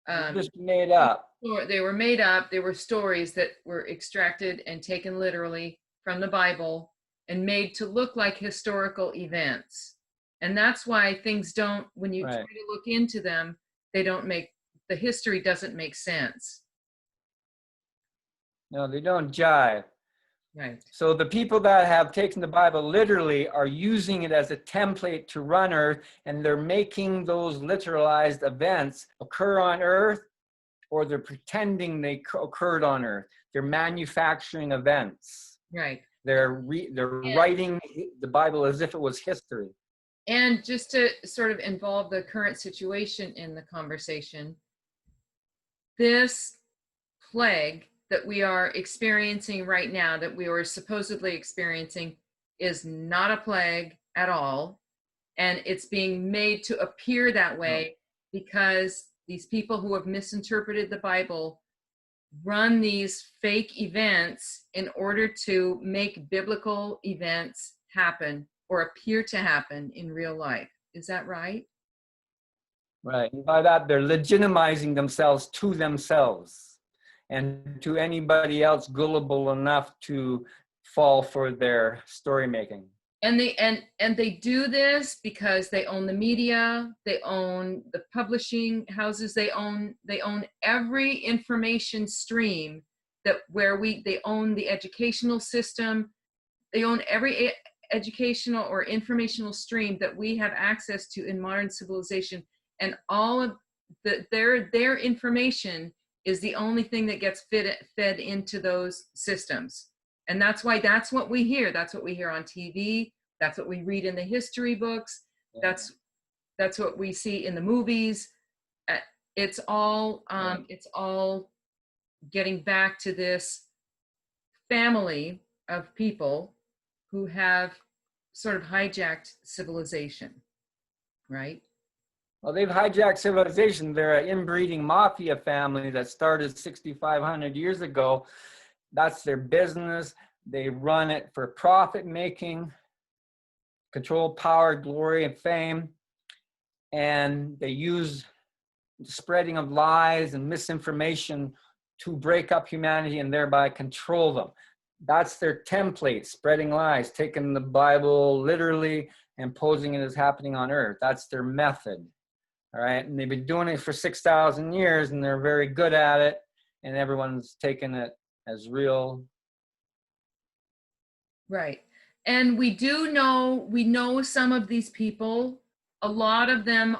[SPEAKER 1] just made up.
[SPEAKER 2] They were made up. They were stories that were extracted and taken literally from the Bible and made to look like historical events. And that's why things don't, when you try to look into them, the history doesn't make sense.
[SPEAKER 1] No, they don't jive.
[SPEAKER 2] Right.
[SPEAKER 1] So the people that have taken the Bible literally are using it as a template to run Earth, and they're making those literalized events occur on Earth, or they're pretending they occurred on Earth. They're manufacturing events.
[SPEAKER 2] Right.
[SPEAKER 1] They're writing the Bible as if it was history.
[SPEAKER 2] And just to sort of involve the current situation in the conversation, this plague that we are experiencing right now, that we were supposedly experiencing, is not a plague at all. And it's being made to appear that way because these people who have misinterpreted the Bible run these fake events in order to make biblical events happen or appear to happen in real life. Is that right?
[SPEAKER 1] Right. And by that, they're legitimizing themselves to themselves and to anybody else gullible enough to fall for their story making.
[SPEAKER 2] And they do this because they own the media, they own the publishing houses, they own every information stream that they own the educational system, they own every educational or informational stream that we have access to in modern civilization, and all of their information is the only thing that gets fed into those systems. And that's what we hear. That's what we hear on TV. That's what we read in the history books. That's what we see in the movies. It's all getting back to this family of people who have sort of hijacked civilization, right?
[SPEAKER 1] Well, they've hijacked civilization. They're an inbreeding mafia family that started 6,500 years ago. That's their business. They run it for profit making, control, power, glory, and fame. And they use the spreading of lies and misinformation to break up humanity and thereby control them. That's their template, spreading lies, taking the Bible literally and posing it as happening on earth. That's their method. All right. And they've been doing it for 6,000 years and they're very good at it. And everyone's taken it as real.
[SPEAKER 2] Right. And we know some of these people. A lot of them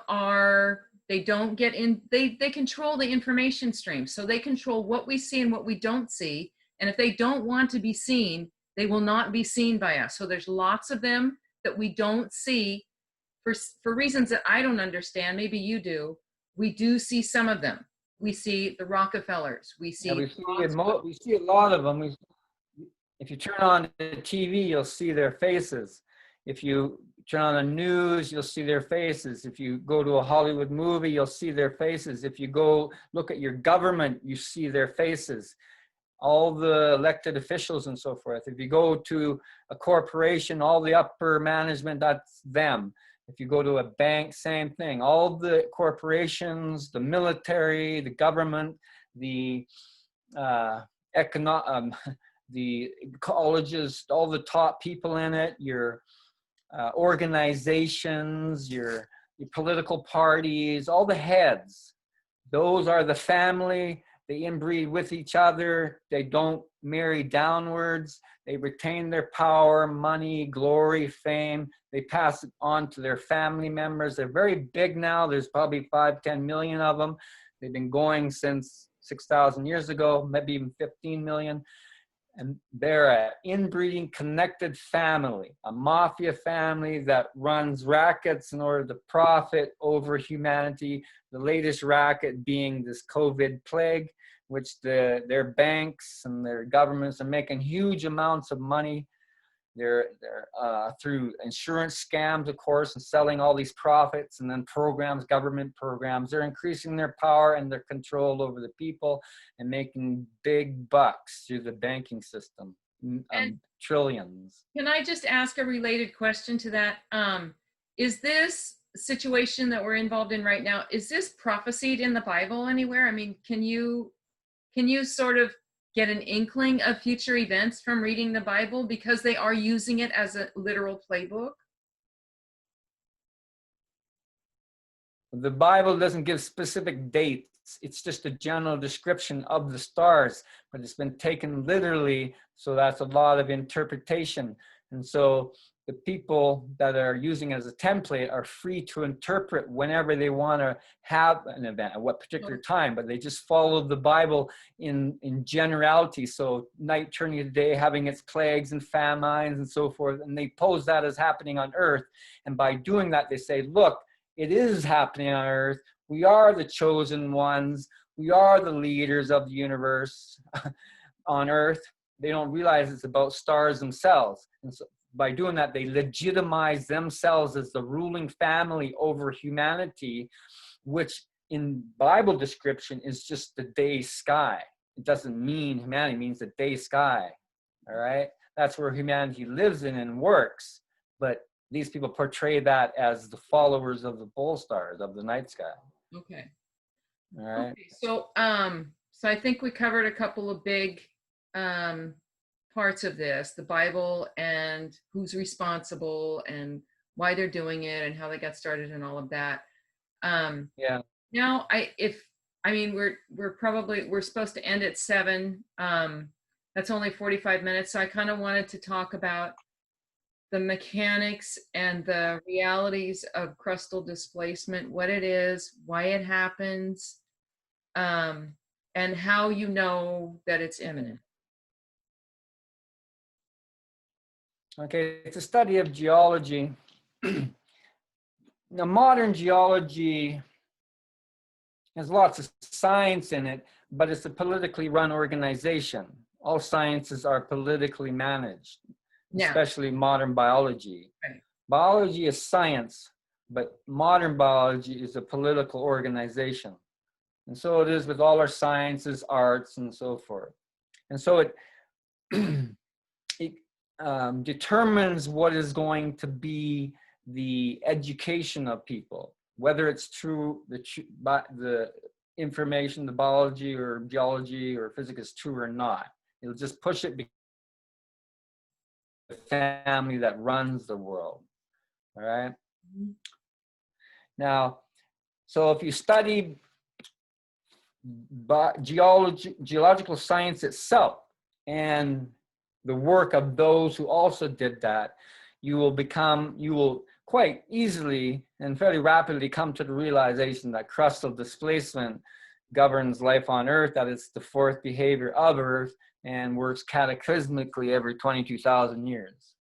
[SPEAKER 2] they don't get in, they control the information stream. So they control what we see and what we don't see. And if they don't want to be seen, they will not be seen by us. So there's lots of them that we don't see for reasons that I don't understand. Maybe you do. We do see some of them. We see the Rockefellers. We see
[SPEAKER 1] we see a lot of them. If you turn on the TV, you'll see their faces. If you turn on the news, you'll see their faces. If you go to a Hollywood movie, you'll see their faces. If you go look at your government, you see their faces. All the elected officials and so forth. If you go to a corporation, all the upper management, that's them. If you go to a bank, same thing. All the corporations, the military, the government, the the colleges, all the top people in it, your organizations, your political parties, all the heads. Those are the family. They inbreed with each other. They don't marry downwards. They retain their power, money, glory, fame. They pass it on to their family members. They're very big now. There's probably 5-10 million of them. They've been going since 6,000 years ago, maybe even 15 million. And they're an inbreeding connected family, a mafia family that runs rackets in order to profit over humanity. The latest racket being this COVID plague, which their banks and their governments are making huge amounts of money. They're through insurance scams, of course, and selling all these profits and then programs, government programs. They're increasing their power and their control over the people and making big bucks through the banking system, trillions.
[SPEAKER 2] Can I just ask a related question to that? Is this situation that we're involved in right now, is this prophesied in the Bible anywhere? I mean, can you sort of get an inkling of future events from reading the Bible because they are using it as a literal playbook?
[SPEAKER 1] The Bible doesn't give specific dates. It's just a general description of the stars, but it's been taken literally, so that's a lot of interpretation. And so the people that are using it as a template are free to interpret whenever they want to have an event, at what particular time, but they just follow the Bible in generality. So night turning to day, having its plagues and famines and so forth, and they pose that as happening on earth. And by doing that, they say, look, it is happening on earth. We are the chosen ones. We are the leaders of the universe on earth. They don't realize it's about stars themselves. And so by doing that, they legitimize themselves as the ruling family over humanity, which in Bible description is just the day sky. It doesn't mean humanity, it means the day sky. All right, that's where humanity lives in and works. But these people portray that as the followers of the pole stars of the night sky.
[SPEAKER 2] Okay.
[SPEAKER 1] All right.
[SPEAKER 2] Okay. So so I think we covered a couple of big parts of this, the Bible and who's responsible and why they're doing it and how they got started and all of that.
[SPEAKER 1] Yeah.
[SPEAKER 2] Now we're supposed to end at 7. That's only 45 minutes. So I kind of wanted to talk about the mechanics and the realities of crustal displacement, what it is, why it happens, and how you know that it's imminent.
[SPEAKER 1] Okay, it's a study of geology. Now, modern geology has lots of science in it, but it's a politically run organization. All sciences are politically managed, especially modern biology.
[SPEAKER 2] Right.
[SPEAKER 1] Biology is science, but modern biology is a political organization. And so it is with all our sciences, arts, and so forth. And so it, it determines what is going to be the education of people, whether it's true, the information, the biology or geology or physics is true or not. It'll just push it because the family that runs the world. All right. Mm-hmm. Now, so if you study geological science itself and the work of those who also did that, you will quite easily and fairly rapidly come to the realization that crustal displacement governs life on Earth, that it's the fourth behavior of Earth and works cataclysmically every 22,000 years.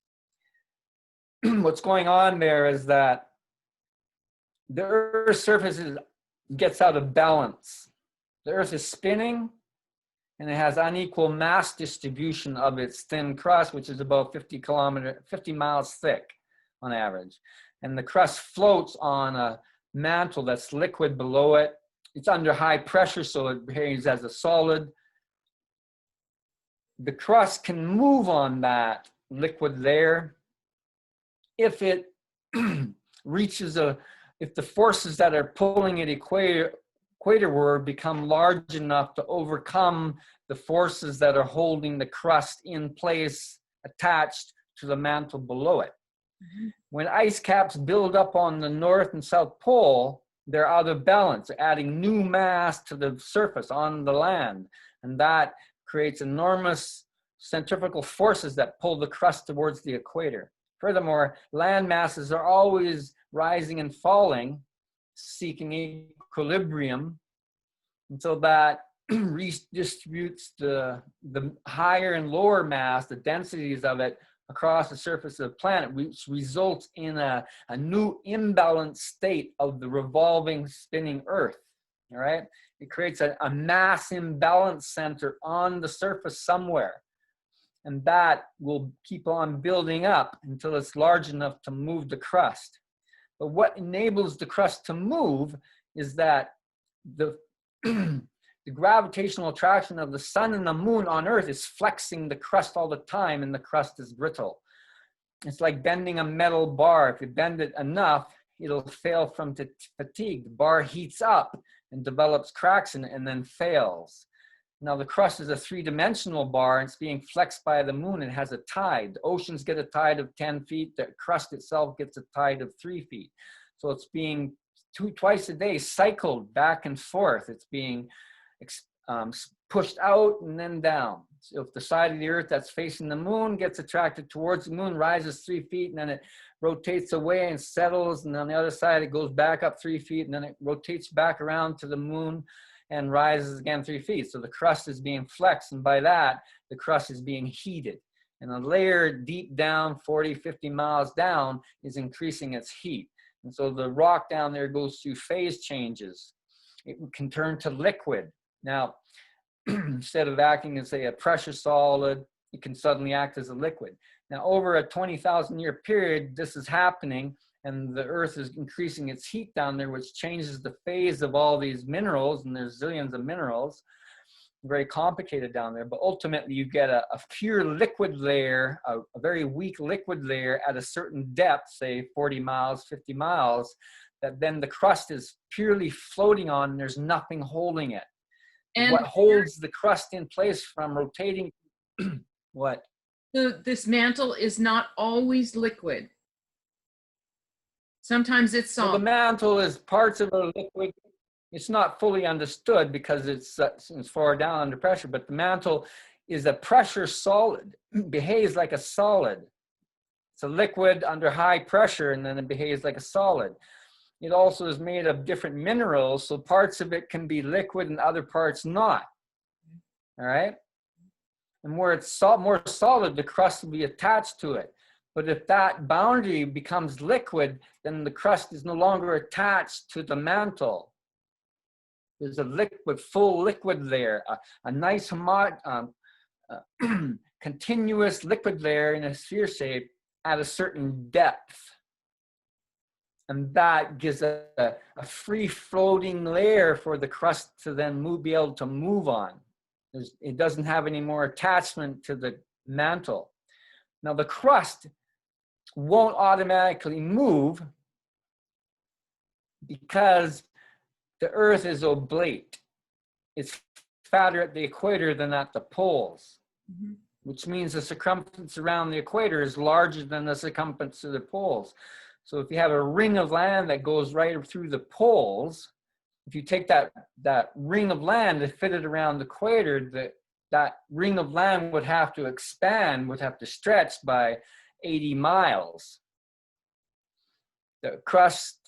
[SPEAKER 1] What's going on there is that the Earth's surface gets out of balance. The Earth is spinning, and it has unequal mass distribution of its thin crust, which is about 50 miles thick on average. And the crust floats on a mantle that's liquid below it. It's under high pressure, so it behaves as a solid. The crust can move on that liquid layer if it reaches if the forces that are pulling it equatorward become large enough to overcome the forces that are holding the crust in place attached to the mantle below it. Mm-hmm. When ice caps build up on the North and South Pole, they're out of balance, they're adding new mass to the surface on the land, and that creates enormous centrifugal forces that pull the crust towards the equator. Furthermore, land masses are always rising and falling, seeking equilibrium, and so that redistributes the higher and lower mass, the densities of it, across the surface of the planet, which results in a new imbalanced state of the revolving, spinning Earth. All right? It creates a mass imbalance center on the surface somewhere. And that will keep on building up until it's large enough to move the crust. But what enables the crust to move is that the gravitational attraction of the sun and the moon on Earth is flexing the crust all the time, and the crust is brittle. It's like bending a metal bar. If you bend it enough, it'll fail from fatigue. The bar heats up and develops cracks in it and then fails. Now, the crust is a three-dimensional bar, and it's being flexed by the moon. It has a tide. The oceans get a tide of 10 feet. The crust itself gets a tide of 3 feet. So it's being twice a day cycled back and forth. It's being pushed out and then down. So if the side of the Earth that's facing the moon gets attracted towards the moon, rises 3 feet, and then it rotates away and settles, and on the other side it goes back up 3 feet, and then it rotates back around to the moon and rises again 3 feet. So the crust is being flexed, and by that, the crust is being heated. And a layer deep down, 40, 50 miles down, is increasing its heat. And so the rock down there goes through phase changes. It can turn to liquid. Now, instead of acting as, say, a pressure solid, it can suddenly act as a liquid. Now, over a 20,000-year period, this is happening, and the Earth is increasing its heat down there, which changes the phase of all these minerals, and there's zillions of minerals. Very complicated down there, but ultimately you get a pure liquid layer, a very weak liquid layer at a certain depth, say 40 miles, 50 miles, that then the crust is purely floating on, and there's nothing holding it. And what holds the crust in place from rotating, what?
[SPEAKER 2] This mantle is not always liquid. Sometimes it's solid.
[SPEAKER 1] So the mantle is parts of a liquid. It's not fully understood because it's far down under pressure, but the mantle is a pressure solid, behaves like a solid. It's a liquid under high pressure, and then it behaves like a solid. It also is made of different minerals, so parts of it can be liquid and other parts not. All right? And where it's more solid, the crust will be attached to it. But if that boundary becomes liquid, then the crust is no longer attached to the mantle. There's a liquid, full liquid layer, a nice continuous liquid layer in a sphere shape at a certain depth. And that gives a free floating layer for the crust to then be able to move on. It doesn't have any more attachment to the mantle. Now the crust won't automatically move because the Earth is oblate. It's fatter at the equator than at the poles, which means the circumference around the equator is larger than the circumference of the poles. So if you have a ring of land that goes right through the poles, if you take that ring of land and fit it around the equator, that ring of land would have to expand, would have to stretch by 80 miles. The crust,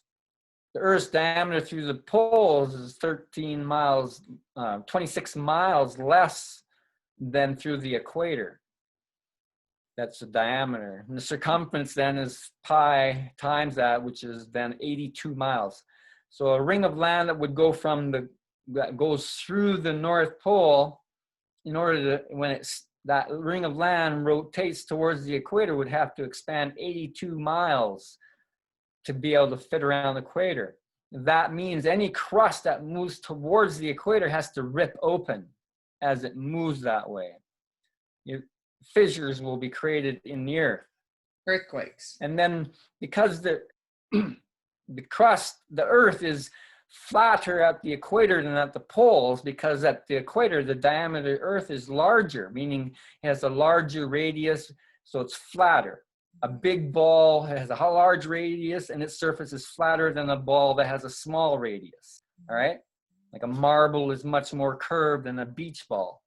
[SPEAKER 1] the Earth's diameter through the poles is 13 miles, 26 miles less than through the equator. That's the diameter. And the circumference then is pi times that, which is then 82 miles. So a ring of land that would go that goes through the North Pole, in order to, when that ring of land rotates towards the equator, would have to expand 82 miles to be able to fit around the equator. That means any crust that moves towards the equator has to rip open as it moves that way. Fissures will be created in the Earth.
[SPEAKER 2] Earthquakes.
[SPEAKER 1] And then because the Earth is flatter at the equator than at the poles, because at the equator, the diameter of the Earth is larger, meaning it has a larger radius, so it's flatter. A big ball has a large radius, and its surface is flatter than a ball that has a small radius, all right? Like a marble is much more curved than a beach ball.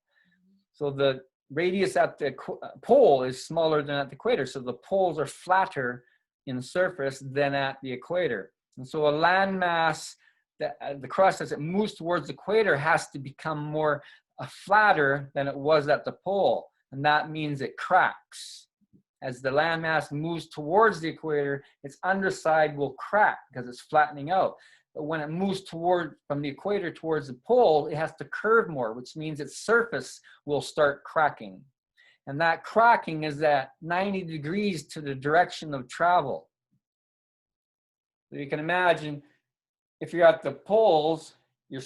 [SPEAKER 1] So the radius at the pole is smaller than at the equator, so the poles are flatter in surface than at the equator. And so a landmass, the crust as it moves towards the equator has to become more flatter than it was at the pole, and that means it cracks. As the landmass moves towards the equator, its underside will crack because it's flattening out. But when it moves from the equator towards the pole, it has to curve more, which means its surface will start cracking. And that cracking is at 90 degrees to the direction of travel. So you can imagine if you're at the poles, you're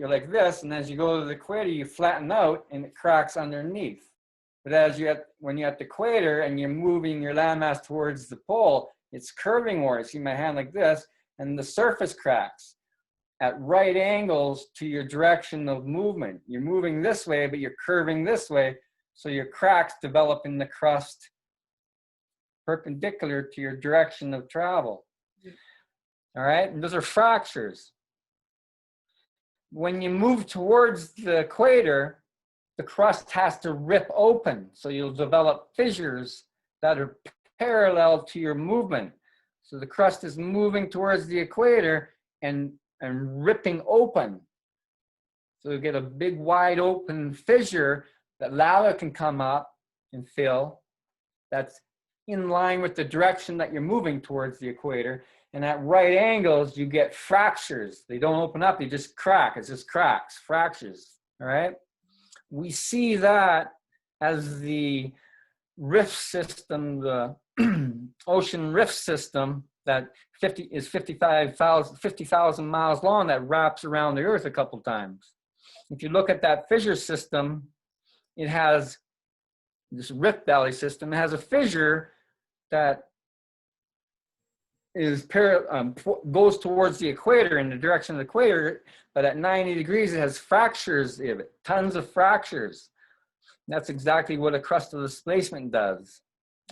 [SPEAKER 1] like this, and as you go to the equator, you flatten out and it cracks underneath. But when you're at the equator and you're moving your landmass towards the pole, it's curving more. You see my hand like this, and the surface cracks at right angles to your direction of movement. You're moving this way, but you're curving this way, so your cracks develop in the crust perpendicular to your direction of travel. All right, and those are fractures. When you move towards the equator, the crust has to rip open, so you'll develop fissures that are parallel to your movement. So the crust is moving towards the equator and ripping open. So you get a big wide open fissure that lava can come up and fill. That's in line with the direction that you're moving towards the equator. And at right angles, you get fractures. They don't open up, they just crack. It's just cracks, fractures, all right? We see that as the rift system, the ocean rift system that 50,000 miles long, that wraps around the Earth a couple times. If you look at that fissure system, it has this Rift Valley system. It has a fissure that is goes towards the equator, in the direction of the equator, but at 90 degrees it has fractures in it, tons of fractures. That's exactly what a crustal displacement does.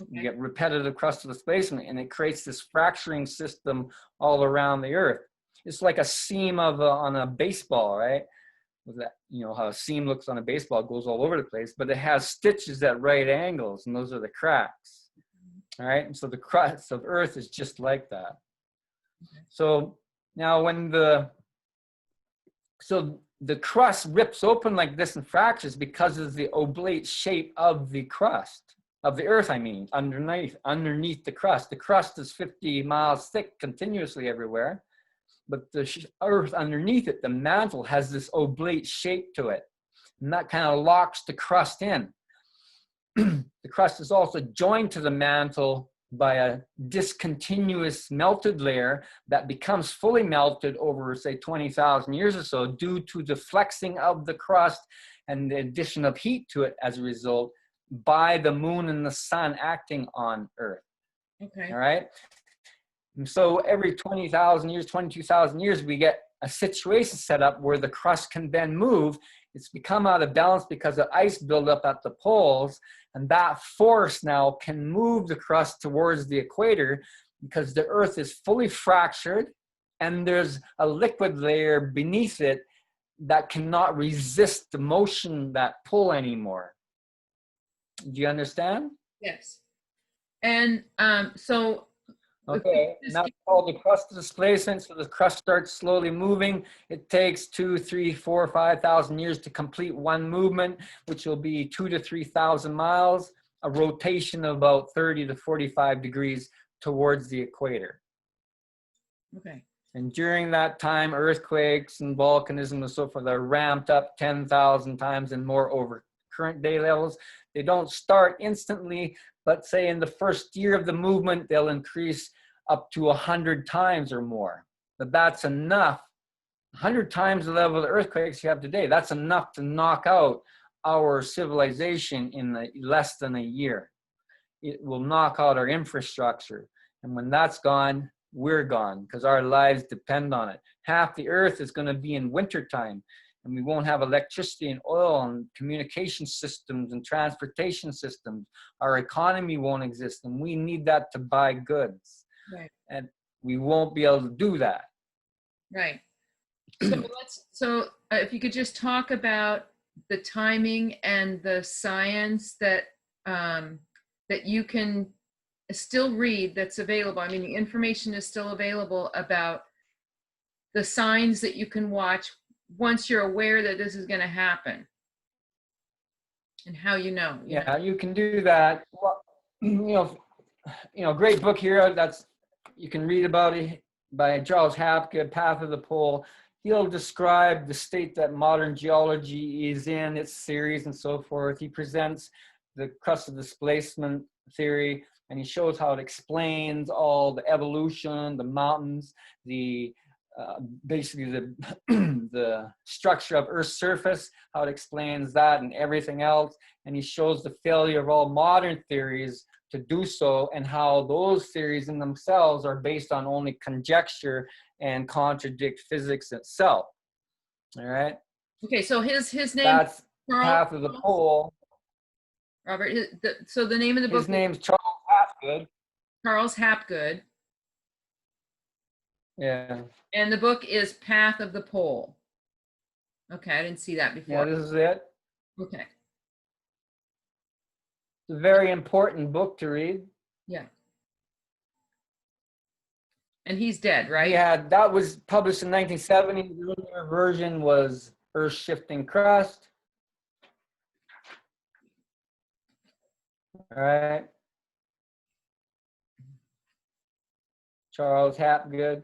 [SPEAKER 1] Okay. You get repetitive crustal displacement, and it creates this fracturing system all around the Earth. It's like a seam on a baseball, right? That, you know how a seam looks on a baseball, goes all over the place, but it has stitches at right angles, and those are the cracks. All right, and so the crust of Earth is just like that. Okay. So now when the crust rips open like this and fractures because of the oblate shape of the crust of the Earth, I mean, underneath the crust. The crust is 50 miles thick continuously everywhere, but the Earth underneath it, the mantle, has this oblate shape to it, and that kind of locks the crust in. The crust is also joined to the mantle by a discontinuous melted layer that becomes fully melted over, say, 20,000 years or so, due to the flexing of the crust and the addition of heat to it as a result by the moon and the sun acting on Earth. Okay. All right. And so every 20,000 years, 22,000 years, we get a situation set up where the crust can then move. It's become out of balance because of ice buildup at the poles, and that force now can move the crust towards the equator because the Earth is fully fractured and there's a liquid layer beneath it that cannot resist the motion, that pull anymore. Do you understand?
[SPEAKER 2] Yes. And so
[SPEAKER 1] okay, and that's called the crust displacement. So the crust starts slowly moving. It takes 2, 3, 4, 5,000 years to complete one movement, which will be 2,000 to 3,000 miles, a rotation of about 30 to 45 degrees towards the equator.
[SPEAKER 2] Okay.
[SPEAKER 1] And during that time, earthquakes and volcanism and so forth are ramped up 10,000 times and more over current day levels. They don't start instantly, but say in the first year of the movement, they'll increase up to 100 times or more. But that's enough. 100 times the level of the earthquakes you have today. That's enough to knock out our civilization in less than a year. It will knock out our infrastructure. And when that's gone, we're gone, because our lives depend on it. Half the Earth is going to be in wintertime, and we won't have electricity and oil and communication systems and transportation systems. Our economy won't exist, and we need that to buy goods. Right. And we won't be able to do that.
[SPEAKER 2] Right. So if you could just talk about the timing and the science that that you can still read, that's available. I mean, the information is still available about the signs that you can watch once you're aware that this is going to happen, and how you know.
[SPEAKER 1] You can do that. Well, great book here that's you can read about it by Charles Hapgood, Path of the Pole. He'll describe the state that modern geology is in, its theories and so forth. He presents the crustal displacement theory, and he shows how it explains all the evolution, the mountains, the basically the structure of Earth's surface, how it explains that and everything else. And he shows the failure of all modern theories to do so, and how those theories in themselves are based on only conjecture and contradict physics itself. All right.
[SPEAKER 2] Okay, so his name.
[SPEAKER 1] That's Path of the Pole.
[SPEAKER 2] Robert. So the name of the book.
[SPEAKER 1] His name's Charles Hapgood.
[SPEAKER 2] Charles Hapgood.
[SPEAKER 1] Yeah.
[SPEAKER 2] And the book is Path of the Pole. Okay, I didn't see that before.
[SPEAKER 1] Yeah, this is it.
[SPEAKER 2] Okay.
[SPEAKER 1] It's a very important book to read.
[SPEAKER 2] Yeah. And he's dead, right?
[SPEAKER 1] Yeah, that was published in 1970. The earlier version was Earth Shifting Crust. All right. Charles Hapgood.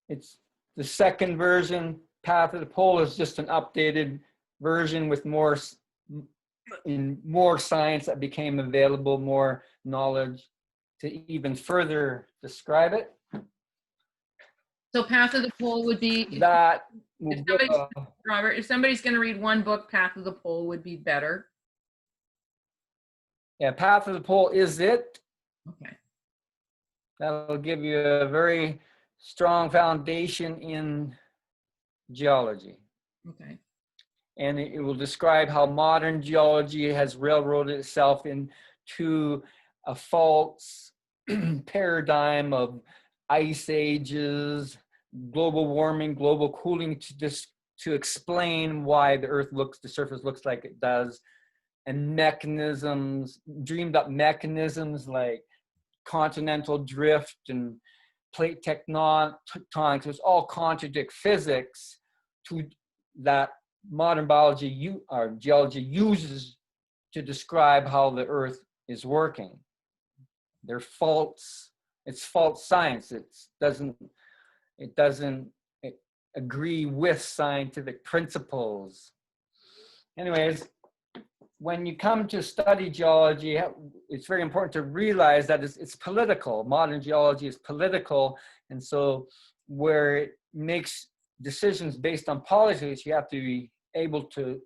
[SPEAKER 1] It's the second version. Path of the Pole is just an updated version with more in more science that became available, more knowledge to even further describe it.
[SPEAKER 2] So Path of the Pole would be,
[SPEAKER 1] That will
[SPEAKER 2] if
[SPEAKER 1] give
[SPEAKER 2] somebody's,
[SPEAKER 1] a,
[SPEAKER 2] Robert, if somebody's going to read one book, Path of the Pole would be better.
[SPEAKER 1] yeah, Path of the Pole is it.
[SPEAKER 2] Okay.
[SPEAKER 1] That'll give you a very strong foundation in geology.
[SPEAKER 2] Okay.
[SPEAKER 1] And it will describe how modern geology has railroaded itself into a false paradigm of ice ages, global warming, global cooling, to explain why the surface looks like it does, and mechanisms, dreamed up mechanisms like continental drift and plate tectonics, which all contradict physics to that modern biology or geology uses to describe how the earth is working. They're false. It's false science. It doesn't agree with scientific principles. Anyways, when you come to study geology, it's very important to realize that it's political. Modern geology is political, and so where it makes decisions based on politics, you have to be able to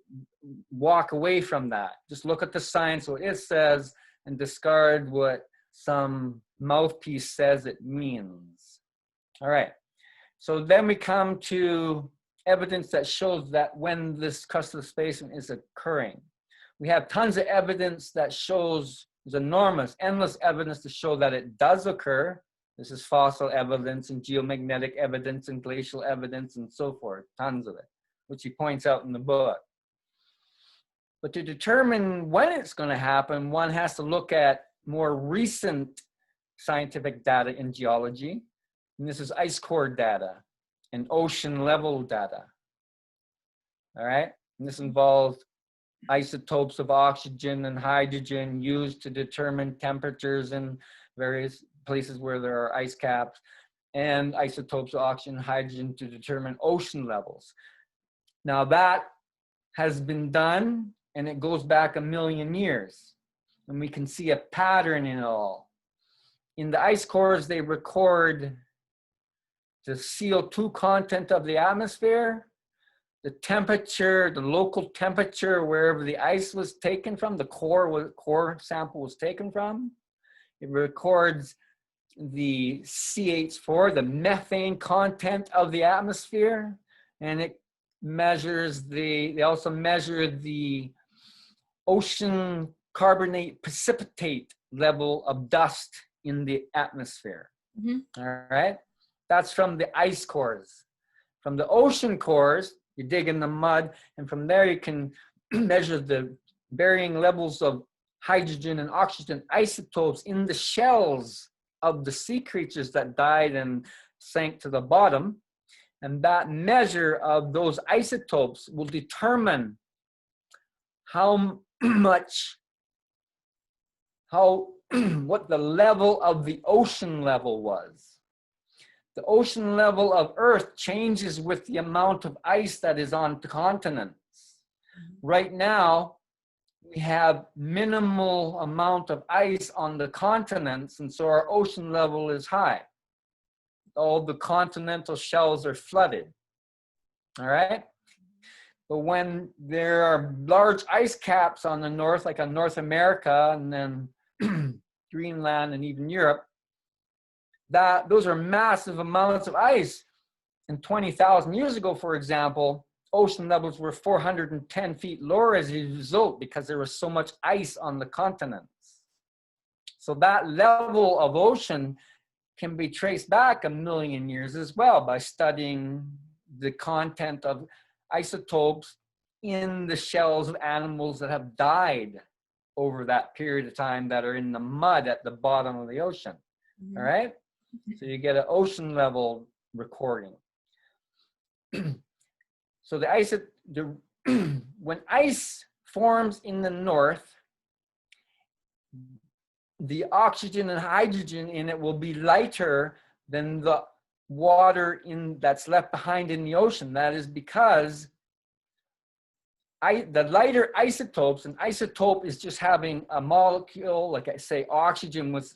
[SPEAKER 1] walk away from that. Just look at the science, what it says, and discard what some mouthpiece says it means. All right. So then we come to evidence that shows that when this crustal spacing is occurring. We have tons of evidence that shows, there's enormous, endless evidence to show that it does occur. This is fossil evidence and geomagnetic evidence and glacial evidence and so forth, tons of it, which he points out in the book. But to determine when it's going to happen, one has to look at more recent scientific data in geology. And this is ice core data and ocean level data. All right, and this involves isotopes of oxygen and hydrogen used to determine temperatures in various places where there are ice caps, and isotopes of oxygen and hydrogen to determine ocean levels. Now that has been done, and it goes back 1 million years, and we can see a pattern in it all. In the ice cores, they record the CO2 content of the atmosphere, the temperature, the local temperature wherever the ice was taken from, the core sample was taken from. It records the CH4, the methane content of the atmosphere, and it measures they also measure the ocean carbonate precipitate level of dust in the atmosphere. Mm-hmm. All right, that's from the ice cores. From the ocean cores, you dig in the mud, and from there you can measure the varying levels of hydrogen and oxygen isotopes in the shells of the sea creatures that died and sank to the bottom. And that measure of those isotopes will determine what the level of the ocean level was. The ocean level of Earth changes with the amount of ice that is on the continents. Right now, we have minimal amount of ice on the continents, and so our ocean level is high. All the continental shells are flooded. All right? But when there are large ice caps on the north, like on North America, and then Greenland and even Europe, those are massive amounts of ice. And 20,000 years ago, for example, ocean levels were 410 feet lower as a result because there was so much ice on the continents. So that level of ocean can be traced back 1 million years as well by studying the content of isotopes in the shells of animals that have died over that period of time that are in the mud at the bottom of the ocean. Mm-hmm. All right? So you get an ocean level recording. So when ice forms in the north, the oxygen and hydrogen in it will be lighter than the water that's left behind in the ocean. That is because the lighter isotopes, an isotope is just having a molecule, like I say, oxygen with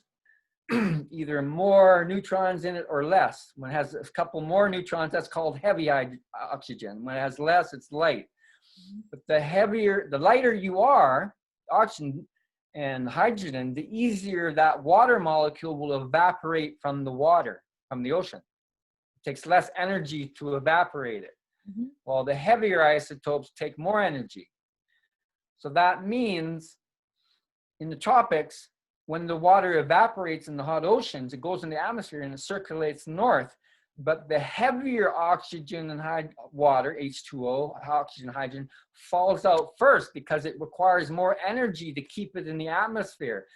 [SPEAKER 1] either more neutrons in it or less. When it has a couple more neutrons, that's called heavy oxygen. When it has less, it's light. But the lighter you are, oxygen and hydrogen, the easier that water molecule will evaporate from the water, from the ocean. It takes less energy to evaporate it. While the heavier isotopes take more energy. So that means in the tropics, when the water evaporates in the hot oceans, it goes in the atmosphere and it circulates north. But the heavier oxygen and water, H2O, oxygen, hydrogen, falls out first because it requires more energy to keep it in the atmosphere.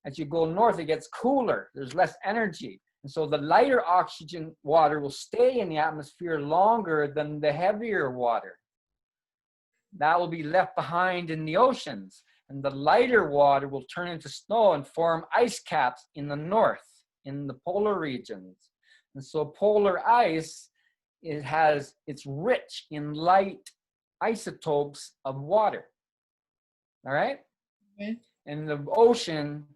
[SPEAKER 1] As you go north, it gets cooler. There's less energy. And so the lighter oxygen water will stay in the atmosphere longer than the heavier water. That will be left behind in the oceans. And the lighter water will turn into snow and form ice caps in the north, in the polar regions. And so polar ice, it's rich in light isotopes of water. All right? Okay. And the ocean,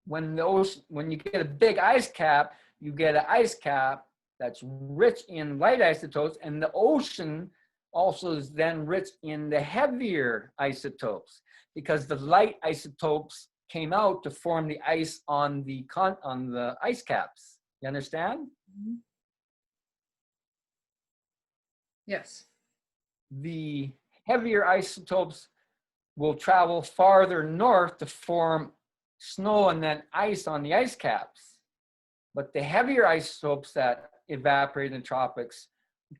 [SPEAKER 1] when you get a big ice cap, you get an ice cap that's rich in light isotopes, and the ocean also is then rich in the heavier isotopes because the light isotopes came out to form the ice on the ice caps. You understand?
[SPEAKER 2] Yes.
[SPEAKER 1] The heavier isotopes will travel farther north to form snow and then ice on the ice caps. But the heavier isotopes that evaporate in the tropics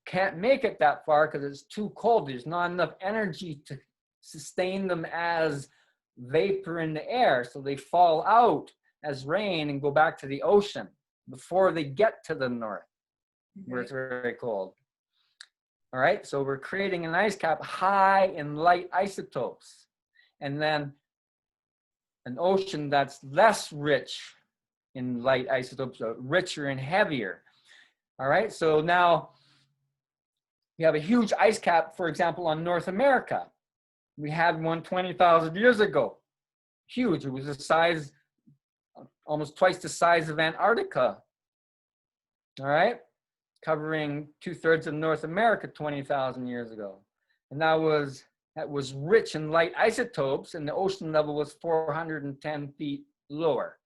[SPEAKER 1] can't make it that far because it's too cold. There's not enough energy to sustain them as vapor in the air. So they fall out as rain and go back to the ocean before they get to the north, where it's very cold. All right, so we're creating an ice cap high in light isotopes. And then an ocean that's less rich in light isotopes, richer and heavier. All right, so now we have a huge ice cap, for example, on North America. We had one 20,000 years ago. Huge. It was the size, almost twice the size of Antarctica. All right, covering 2/3 of North America 20,000 years ago. And that was rich in light isotopes, and the ocean level was 410 feet lower.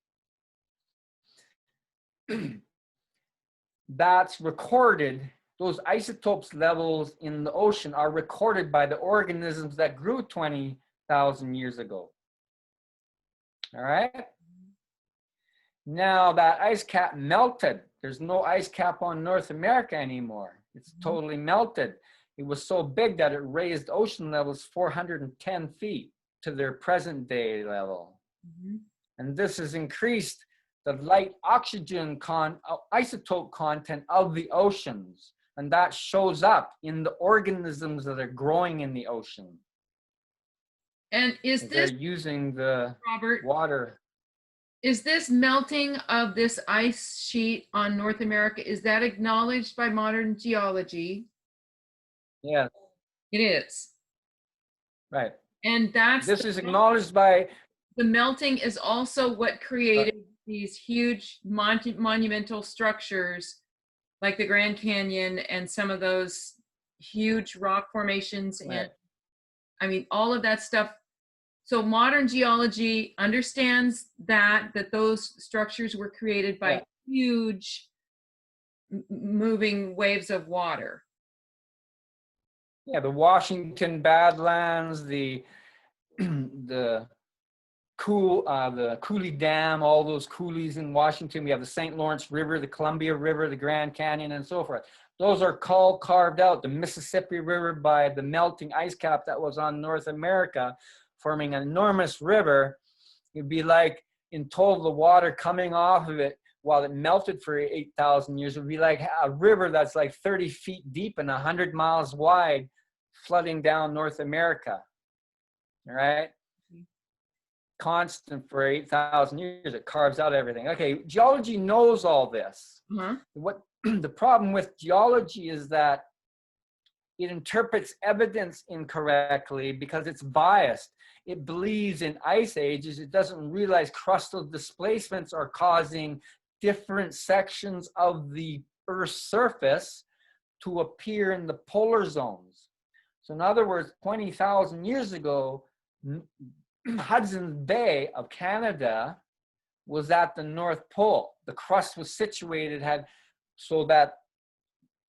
[SPEAKER 1] That's recorded. Those isotopes levels in the ocean are recorded by the organisms that grew 20,000 years ago. All right. Now that ice cap melted. There's no ice cap on North America anymore. It's totally melted. It was so big that it raised ocean levels 410 feet to their present day level. And this has increased the light oxygen isotope content of the oceans. And that shows up in the organisms that are growing in the ocean.
[SPEAKER 2] And is this,
[SPEAKER 1] they're using the
[SPEAKER 2] Robert,
[SPEAKER 1] water.
[SPEAKER 2] Is this melting of this ice sheet on North America, is that acknowledged by modern geology?
[SPEAKER 1] Yes.
[SPEAKER 2] It is.
[SPEAKER 1] Right.
[SPEAKER 2] And
[SPEAKER 1] this is acknowledged by...
[SPEAKER 2] The melting is also what created these huge monumental structures like the Grand Canyon and some of those huge rock formations.
[SPEAKER 1] Right.
[SPEAKER 2] And I mean, all of that stuff. So modern geology understands that those structures were created by huge moving waves of water.
[SPEAKER 1] Yeah, the Washington Badlands, the Cooley Dam, all those coulees in Washington. We have the St. Lawrence River, the Columbia River, the Grand Canyon, and so forth. Those are all carved out. The Mississippi River by the melting ice cap that was on North America, forming an enormous river. It'd be like, in total, the water coming off of it while it melted for 8,000 years would be like a river that's like 30 feet deep and 100 miles wide, flooding down North America. All right? Constant for 8,000 years. It carves out everything. Okay, geology knows all this. What the problem with geology is that it interprets evidence incorrectly because it's biased. It believes in ice ages. It doesn't realize crustal displacements are causing different sections of the Earth's surface to appear in the polar zones. So in other words, 20,000 years ago, Hudson's Bay of Canada was at the North Pole. The crust was situated, so that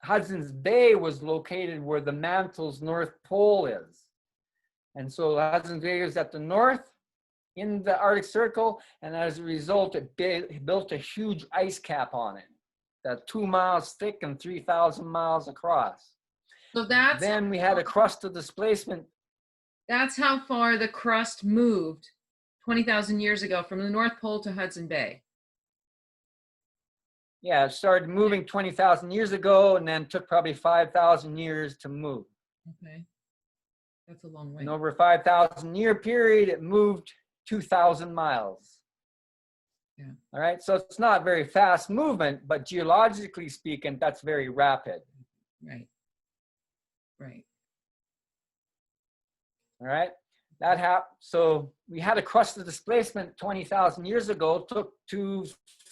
[SPEAKER 1] Hudson's Bay was located where the mantle's North Pole is. And so Hudson's Bay is at the north in the Arctic Circle, and as a result, it built a huge ice cap on it, that's 2 miles thick and 3,000 miles across.
[SPEAKER 2] So that's
[SPEAKER 1] then we had a crustal displacement.
[SPEAKER 2] That's how far the crust moved 20,000 years ago from the North Pole to Hudson Bay.
[SPEAKER 1] Yeah, it started moving 20,000 years ago and then took probably 5,000 years to move.
[SPEAKER 2] Okay. That's a long way.
[SPEAKER 1] And over a 5,000 year period, it moved 2,000 miles.
[SPEAKER 2] Yeah.
[SPEAKER 1] All right, so it's not very fast movement, but geologically speaking, that's very rapid.
[SPEAKER 2] Right. Right.
[SPEAKER 1] All right, that happened. So we had a crustal displacement 20,000 years ago, took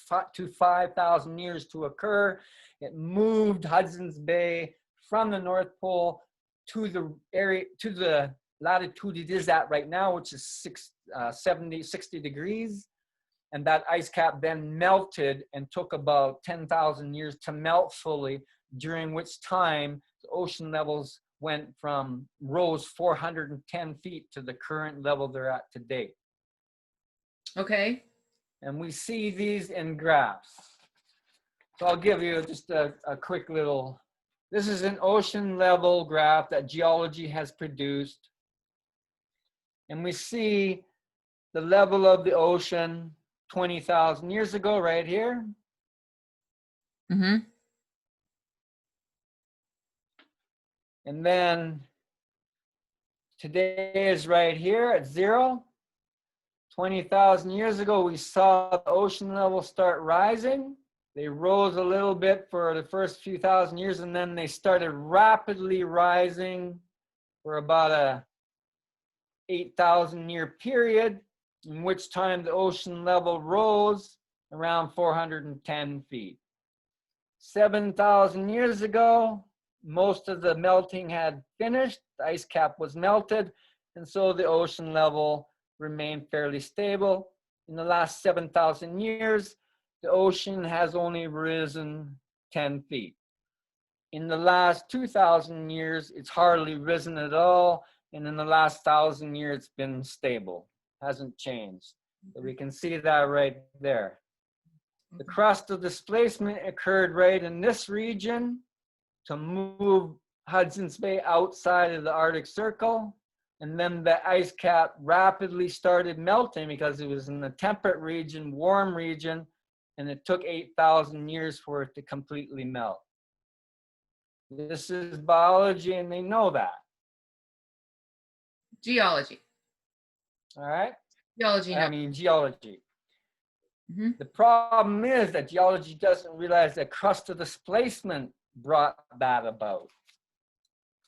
[SPEAKER 1] 5,000 years to occur. It moved Hudson's Bay from the North Pole to the area, to the latitude it is at right now, which is 60 degrees. And that ice cap then melted and took about 10,000 years to melt fully, during which time the ocean levels rose 410 feet to the current level they're at today.
[SPEAKER 2] Okay.
[SPEAKER 1] And we see these in graphs. So I'll give you just a quick little, this is an ocean level graph that geology has produced. And we see the level of the ocean 20,000 years ago right here.
[SPEAKER 2] Mm-hmm.
[SPEAKER 1] And then today is right here at 0. 20,000 years ago, we saw the ocean level start rising. They rose a little bit for the first few thousand years, and then they started rapidly rising for about a 8,000 year period, in which time the ocean level rose around 410 feet. 7,000 years ago, most of the melting had finished, the ice cap was melted, and so the ocean level remained fairly stable. In the last 7,000 years, the ocean has only risen 10 feet. In the last 2,000 years, it's hardly risen at all, and in the last 1,000 years, it's been stable, hasn't changed. So we can see that right there. The crustal displacement occurred right in this region to move Hudson's Bay outside of the Arctic Circle. And then the ice cap rapidly started melting because it was in the temperate region, warm region, and it took 8,000 years for it to completely melt. This is biology, and they know that.
[SPEAKER 2] Geology.
[SPEAKER 1] All right?
[SPEAKER 2] Geology.
[SPEAKER 1] I mean, geology.
[SPEAKER 2] Mm-hmm.
[SPEAKER 1] The problem is that geology doesn't realize that crustal displacement brought that about,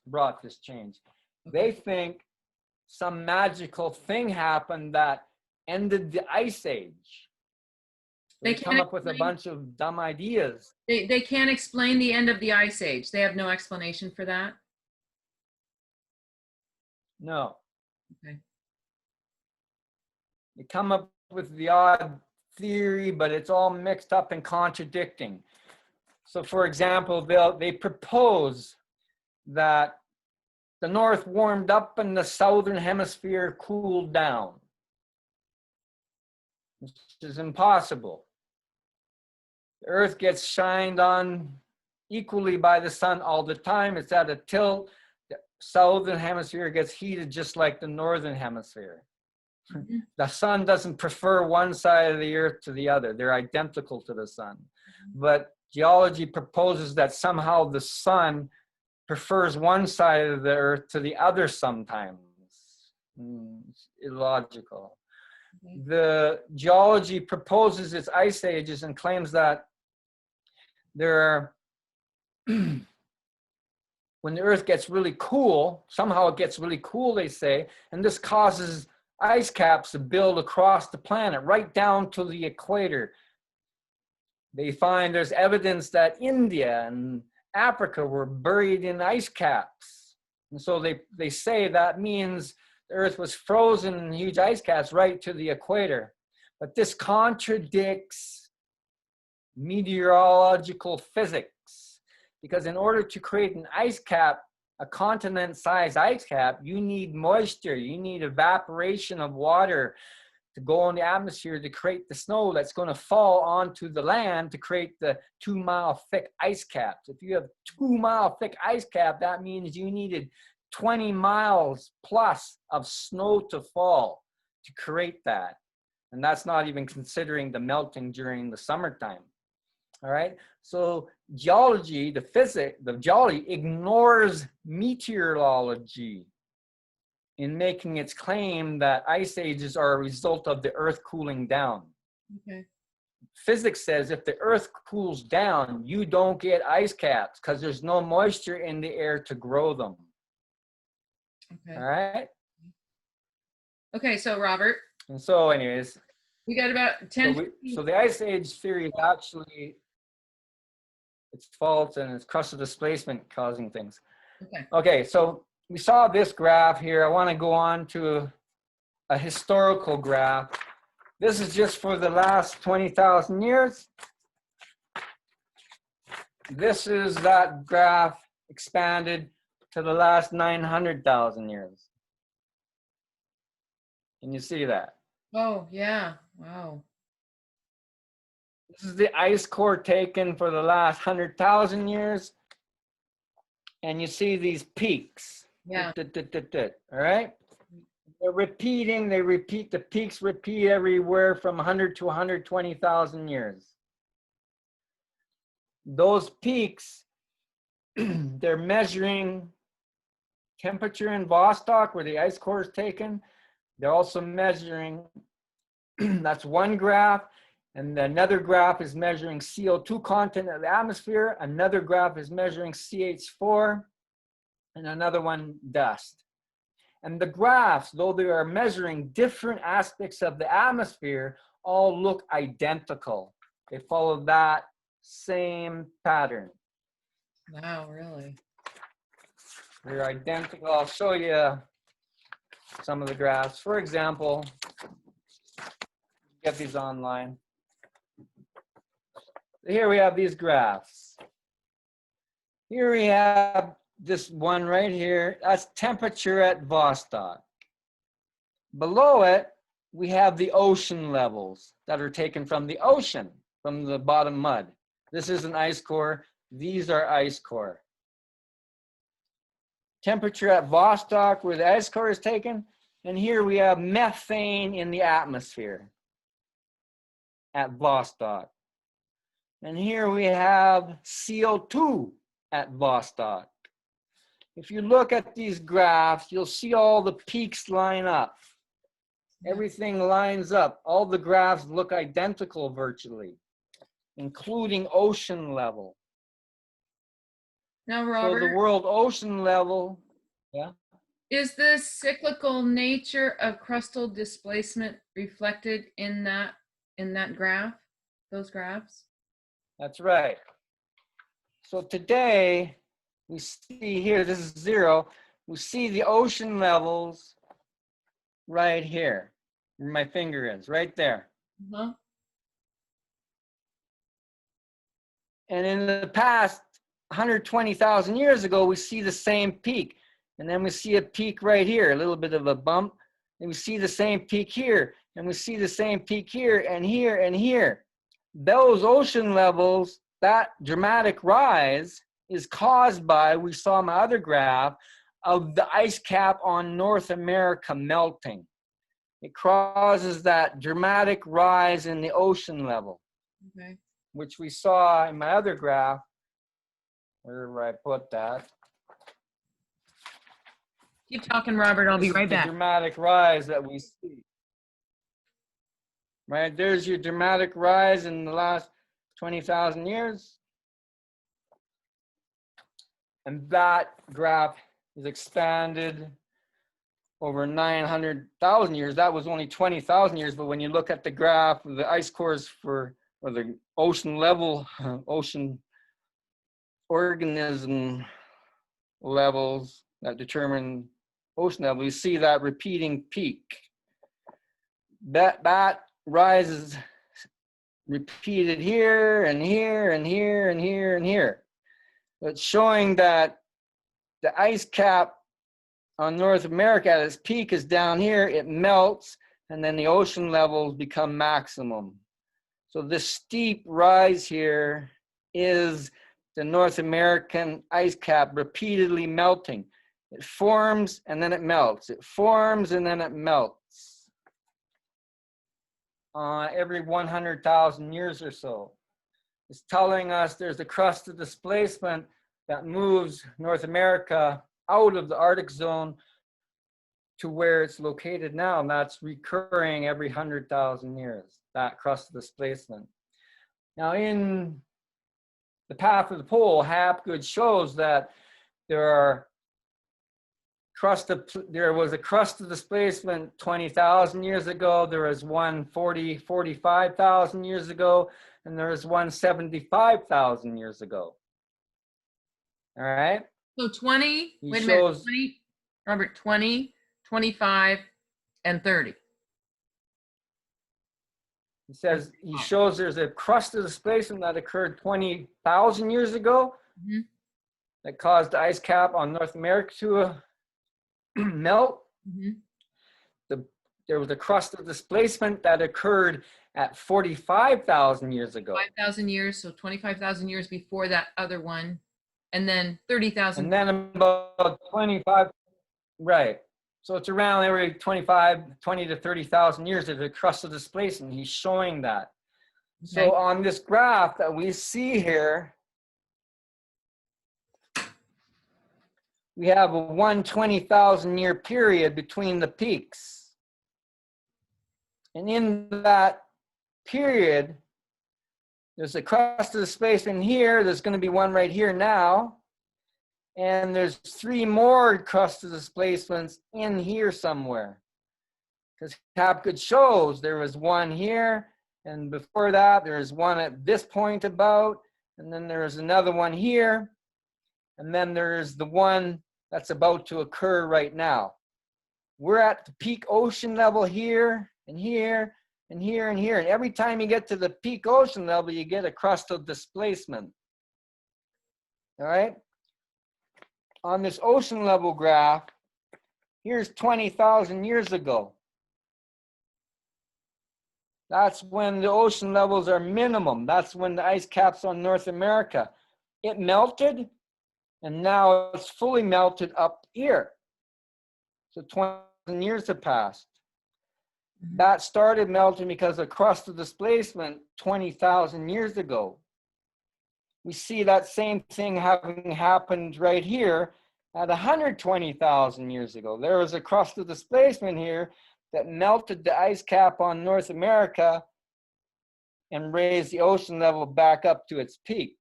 [SPEAKER 1] brought this change.
[SPEAKER 2] Okay.
[SPEAKER 1] They think some magical thing happened that ended the ice age. They come up with a bunch of dumb ideas.
[SPEAKER 2] They can't explain the end of the ice age. They have no explanation for that?
[SPEAKER 1] No.
[SPEAKER 2] Okay.
[SPEAKER 1] They come up with the odd theory, but it's all mixed up and contradicting. So for example, they propose that the North warmed up and the Southern Hemisphere cooled down, which is impossible. The Earth gets shined on equally by the sun all the time. It's at a tilt. The Southern Hemisphere gets heated just like the Northern Hemisphere. Mm-hmm. The sun doesn't prefer one side of the Earth to the other. They're identical to the sun. But geology proposes that somehow the sun prefers one side of the Earth to the other sometimes. It's illogical. Okay. The geology proposes its ice ages and claims that there are when the Earth gets really cool, somehow it gets really cool, they say, and this causes ice caps to build across the planet, right down to the equator. They find there's evidence that India and Africa were buried in ice caps. And so they say that means the Earth was frozen in huge ice caps right to the equator. But this contradicts meteorological physics, because in order to create an ice cap, a continent-sized ice cap, you need moisture, you need evaporation of water to go in the atmosphere to create the snow that's going to fall onto the land to create the 2-mile thick ice caps. If you have 2-mile thick ice cap, that means you needed 20 miles plus of snow to fall to create that. And that's not even considering the melting during the summertime. All right. So geology, the geology ignores meteorology in making its claim that ice ages are a result of the Earth cooling down.
[SPEAKER 2] Okay.
[SPEAKER 1] Physics says if the Earth cools down, you don't get ice caps because there's no moisture in the air to grow them.
[SPEAKER 2] Okay.
[SPEAKER 1] All right.
[SPEAKER 2] Okay. So Robert.
[SPEAKER 1] And so, anyways,
[SPEAKER 2] we got about 10.
[SPEAKER 1] So the ice age theory is actually, it's false and it's crust displacement causing things.
[SPEAKER 2] Okay.
[SPEAKER 1] Okay. So we saw this graph here. I want to go on to a historical graph. This is just for the last 20,000 years. This is that graph expanded to the last 900,000 years. Can you see that?
[SPEAKER 2] Oh, yeah. Wow.
[SPEAKER 1] This is the ice core taken for the last 100,000 years. And you see these peaks.
[SPEAKER 2] Yeah.
[SPEAKER 1] All right. They're repeating, they repeat, the peaks repeat everywhere from 100 to 120,000 years. Those peaks, they're measuring temperature in Vostok where the ice core is taken. They're also measuring, that's one graph, and another graph is measuring CO2 content of the atmosphere. Another graph is measuring CH4, and another one dust. And the graphs, though they are measuring different aspects of the atmosphere, all look identical. They follow that same pattern.
[SPEAKER 2] Wow, really?
[SPEAKER 1] They're identical. I'll show you some of the graphs. For example, get these online. Here we have these graphs. Here we have this one right here. That's temperature at Vostok. Below it, we have the ocean levels that are taken from the ocean, from the bottom mud. This is an ice core. These are ice core. Temperature at Vostok, where the ice core is taken. And here we have methane in the atmosphere at Vostok. And here we have CO2 at Vostok. If you look at these graphs, you'll see all the peaks line up. Everything lines up. All the graphs look identical virtually, including ocean level.
[SPEAKER 2] Now, Robert,
[SPEAKER 1] so the world ocean level, yeah.
[SPEAKER 2] Is the cyclical nature of crustal displacement reflected in that graph, those graphs?
[SPEAKER 1] That's right. So today, we see here, this is 0, we see the ocean levels right here, where my finger is, right there.
[SPEAKER 2] Uh-huh.
[SPEAKER 1] And in the past 120,000 years ago, we see the same peak. And then we see a peak right here, a little bit of a bump. And we see the same peak here. And we see the same peak here and here and here. Those ocean levels, that dramatic rise is caused by, we saw in my other graph, of the ice cap on North America melting. It causes that dramatic rise in the ocean level,
[SPEAKER 2] Okay.
[SPEAKER 1] which we saw in my other graph. Where did I put that?
[SPEAKER 2] Keep talking, Robert. I'll be right back.
[SPEAKER 1] The dramatic rise that we see. Right, there's your dramatic rise in the last 20,000 years. And that graph is expanded over 900,000 years. That was only 20,000 years, but when you look at the graph of the ice cores or the ocean level, ocean organism levels that determine ocean level, you see that repeating peak. That rises repeated here and here and here and here and here. It's showing that the ice cap on North America at its peak is down here, it melts, and then the ocean levels become maximum. So this steep rise here is the North American ice cap repeatedly melting. It forms and then it melts. It forms and then it melts. Every 100,000 years or so. It's telling us there's a crust of displacement that moves North America out of the Arctic zone to where it's located now, and that's recurring every 100,000 years, that crust of displacement. Now in the path of the pole, Hapgood shows that there was a crust of displacement 20,000 years ago, there was one 45,000 years ago, and there was one 75,000 years ago. All right?
[SPEAKER 2] So 20,
[SPEAKER 1] He
[SPEAKER 2] wait a minute,
[SPEAKER 1] shows-
[SPEAKER 2] 20, Robert, 20, 25, and 30.
[SPEAKER 1] He shows there's a crust of displacement that occurred 20,000 years ago that caused the ice cap on North America to melt. There was a crust of displacement that occurred at 45,000 years ago.
[SPEAKER 2] 5,000 years, so 25,000 years before that other one, and then 30,000.
[SPEAKER 1] And then about 25, right. So it's around every 20 to 30,000 years there's a crust of displacement. He's showing that.
[SPEAKER 2] Okay.
[SPEAKER 1] So on this graph that we see here, we have a 120,000 year period between the peaks. And in that period, there's a crust of displacement here. There's going to be one right here now. And there's 3 more crust of displacements in here somewhere. Because Hapgood shows there was one here. And before that, there was one at this point about. And then there's another one here. And then there's the one that's about to occur right now. We're at the peak ocean level here and here and here and here. And every time you get to the peak ocean level, you get a crust of displacement. All right? On this ocean level graph, here's 20,000 years ago. That's when the ocean levels are minimum. That's when the ice caps on North America. It melted, and now it's fully melted up here. So 20,000 years have passed. That started melting because of crust of displacement 20,000 years ago. We see that same thing having happened right here at 120,000 years ago. There was a crust of displacement here that melted the ice cap on North America and raised the ocean level back up to its peak.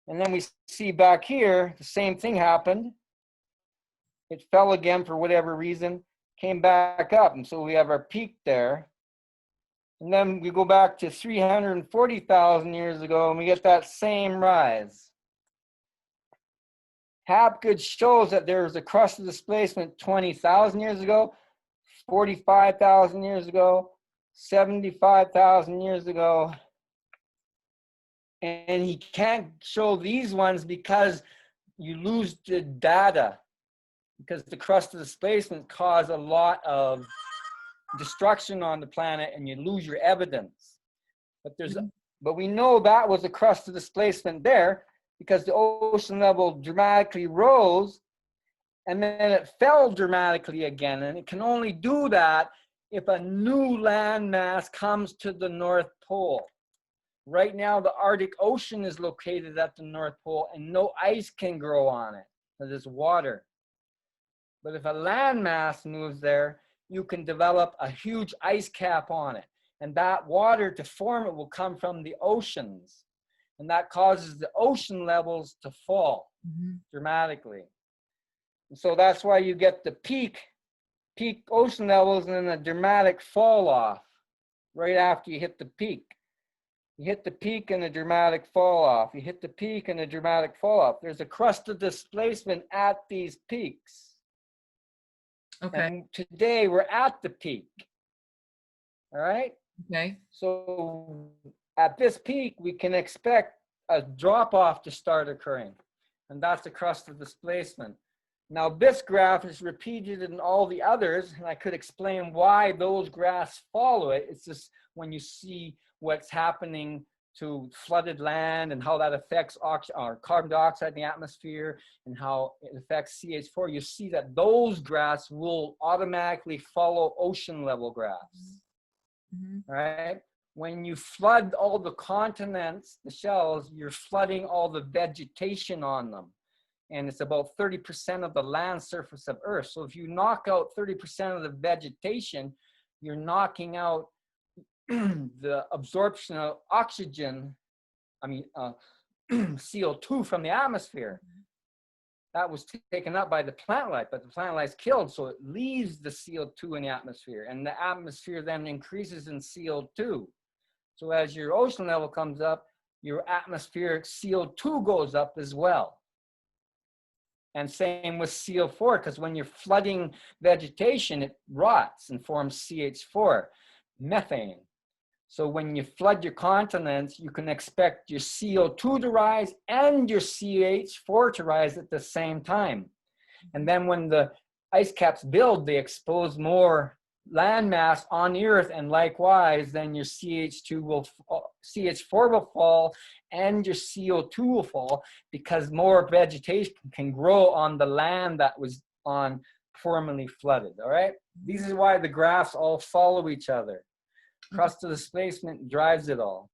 [SPEAKER 1] And then we see back here, the same thing happened. It fell again for whatever reason, came back up. And so we have our peak there. And then we go back to 340,000 years ago and we get that same rise. Hapgood shows that there was a crust of displacement 20,000 years ago, 45,000 years ago, 75,000 years ago. And he can't show these ones because you lose the data, because the crust of displacement caused a lot of destruction on the planet and you lose your evidence. But we know that was a crust of displacement there because the ocean level dramatically rose and then it fell dramatically again. And it can only do that if a new landmass comes to the North Pole. Right now, the Arctic Ocean is located at the North Pole and no ice can grow on it because it's water. But if a landmass moves there, you can develop a huge ice cap on it. And that water to form it will come from the oceans. And that causes the ocean levels to fall
[SPEAKER 2] Mm-hmm.
[SPEAKER 1] dramatically. And so that's why you get the peak ocean levels and then a dramatic fall off right after you hit the peak. You hit the peak and a dramatic fall off. You hit the peak and a dramatic fall off. There's a crust of displacement at these peaks.
[SPEAKER 2] Okay.
[SPEAKER 1] And today we're at the peak. All right?
[SPEAKER 2] Okay.
[SPEAKER 1] So at this peak, we can expect a drop off to start occurring. And that's the crust of displacement. Now, this graph is repeated in all the others, and I could explain why those graphs follow it. It's just when you see what's happening to flooded land and how that affects carbon dioxide in the atmosphere and how it affects CH4, you see that those graphs will automatically follow ocean level graphs.
[SPEAKER 2] Mm-hmm.
[SPEAKER 1] Right? When you flood all the continents, the shells, you're flooding all the vegetation on them. And it's about 30% of the land surface of Earth. So if you knock out 30% of the vegetation, you're knocking out the absorption of oxygen, CO2 from the atmosphere. That was taken up by the plant life, but the plant life is killed, so it leaves the CO2 in the atmosphere, and the atmosphere then increases in CO2. So as your ocean level comes up, your atmospheric CO2 goes up as well. And same with CO4, because when you're flooding vegetation, it rots and forms CH4, methane. So when you flood your continents, you can expect your CO2 to rise and your CH4 to rise at the same time. And then when the ice caps build, they expose more land mass on the Earth, and likewise, then your CH4 will fall and your CO2 will fall because more vegetation can grow on the land that was formerly flooded, all right? This is why the graphs all follow each other. Crust of displacement drives it all.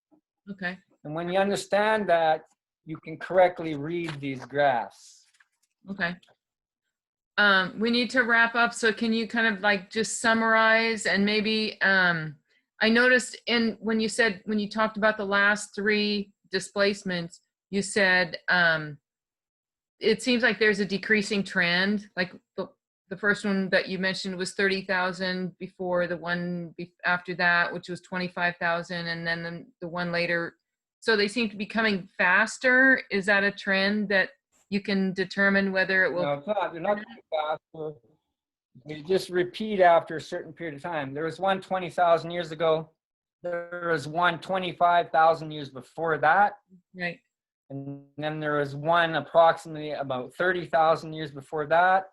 [SPEAKER 2] Okay.
[SPEAKER 1] And when you understand that, you can correctly read these graphs.
[SPEAKER 2] Okay. We need to wrap up. So can you kind of like just summarize and maybe, I noticed when you talked about the last 3 displacements, you said, it seems like there's a decreasing trend. Like the first one that you mentioned was 30,000 before, the one after that, which was 25,000, and then the one later. So they seem to be coming faster. Is that a trend that you can determine whether it will?
[SPEAKER 1] No, it's not. They're not too fast. They just repeat after a certain period of time. There was one 20,000 years ago. There was one 25,000 years before that.
[SPEAKER 2] Right.
[SPEAKER 1] And then there was one approximately about 30,000 years before that.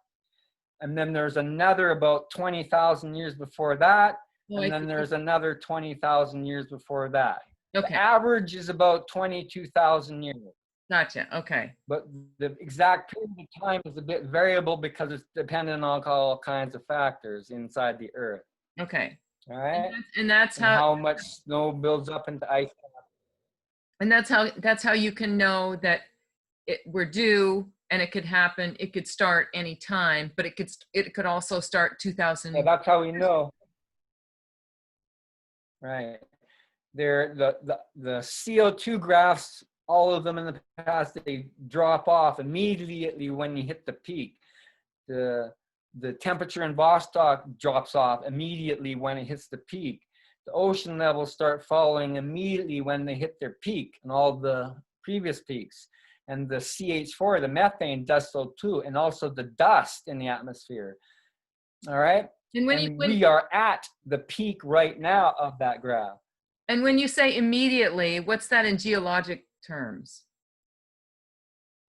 [SPEAKER 1] And then there's another about 20,000 years before that.
[SPEAKER 2] Oh,
[SPEAKER 1] and then there's another 20,000 years before that.
[SPEAKER 2] Okay.
[SPEAKER 1] The average is about 22,000 years.
[SPEAKER 2] Gotcha. Okay.
[SPEAKER 1] But the exact period of time is a bit variable because it's dependent on all kinds of factors inside the Earth.
[SPEAKER 2] Okay.
[SPEAKER 1] All right.
[SPEAKER 2] And that's how
[SPEAKER 1] much snow builds up into ice.
[SPEAKER 2] And that's how you can know that we're due, and it could happen. It could start anytime, but it could also start 2000.
[SPEAKER 1] Yeah, that's how we know. Right. The CO2 graphs, all of them in the past, they drop off immediately when you hit the peak. The temperature in Vostok drops off immediately when it hits the peak. The ocean levels start falling immediately when they hit their peak and all the previous peaks. And the CH4, the methane, does so too, and also the dust in the atmosphere. All right? And we are at the peak right now of that graph.
[SPEAKER 2] And when you say immediately, what's that in geologic terms?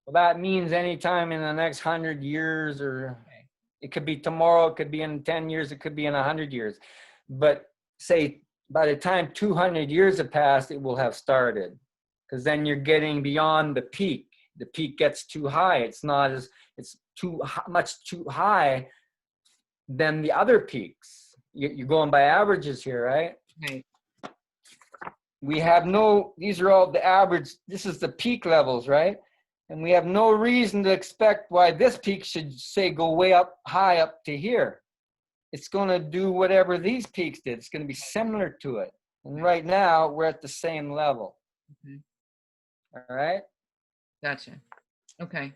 [SPEAKER 1] Well, that means anytime in the next 100 years, or it could be tomorrow, it could be in 10 years, it could be in 100 years. But say by the time 200 years have passed, it will have started, because then you're getting beyond the peak. The peak gets too high. It's too much too high than the other peaks. You're going by averages here, right?
[SPEAKER 2] Right.
[SPEAKER 1] We have these are all the average. This is the peak levels, right? And we have no reason to expect why this peak should, say, go way up high up to here. It's going to do whatever these peaks did. It's going to be similar to it. And right now, we're at the same level.
[SPEAKER 2] Okay.
[SPEAKER 1] All right.
[SPEAKER 2] Gotcha. Okay.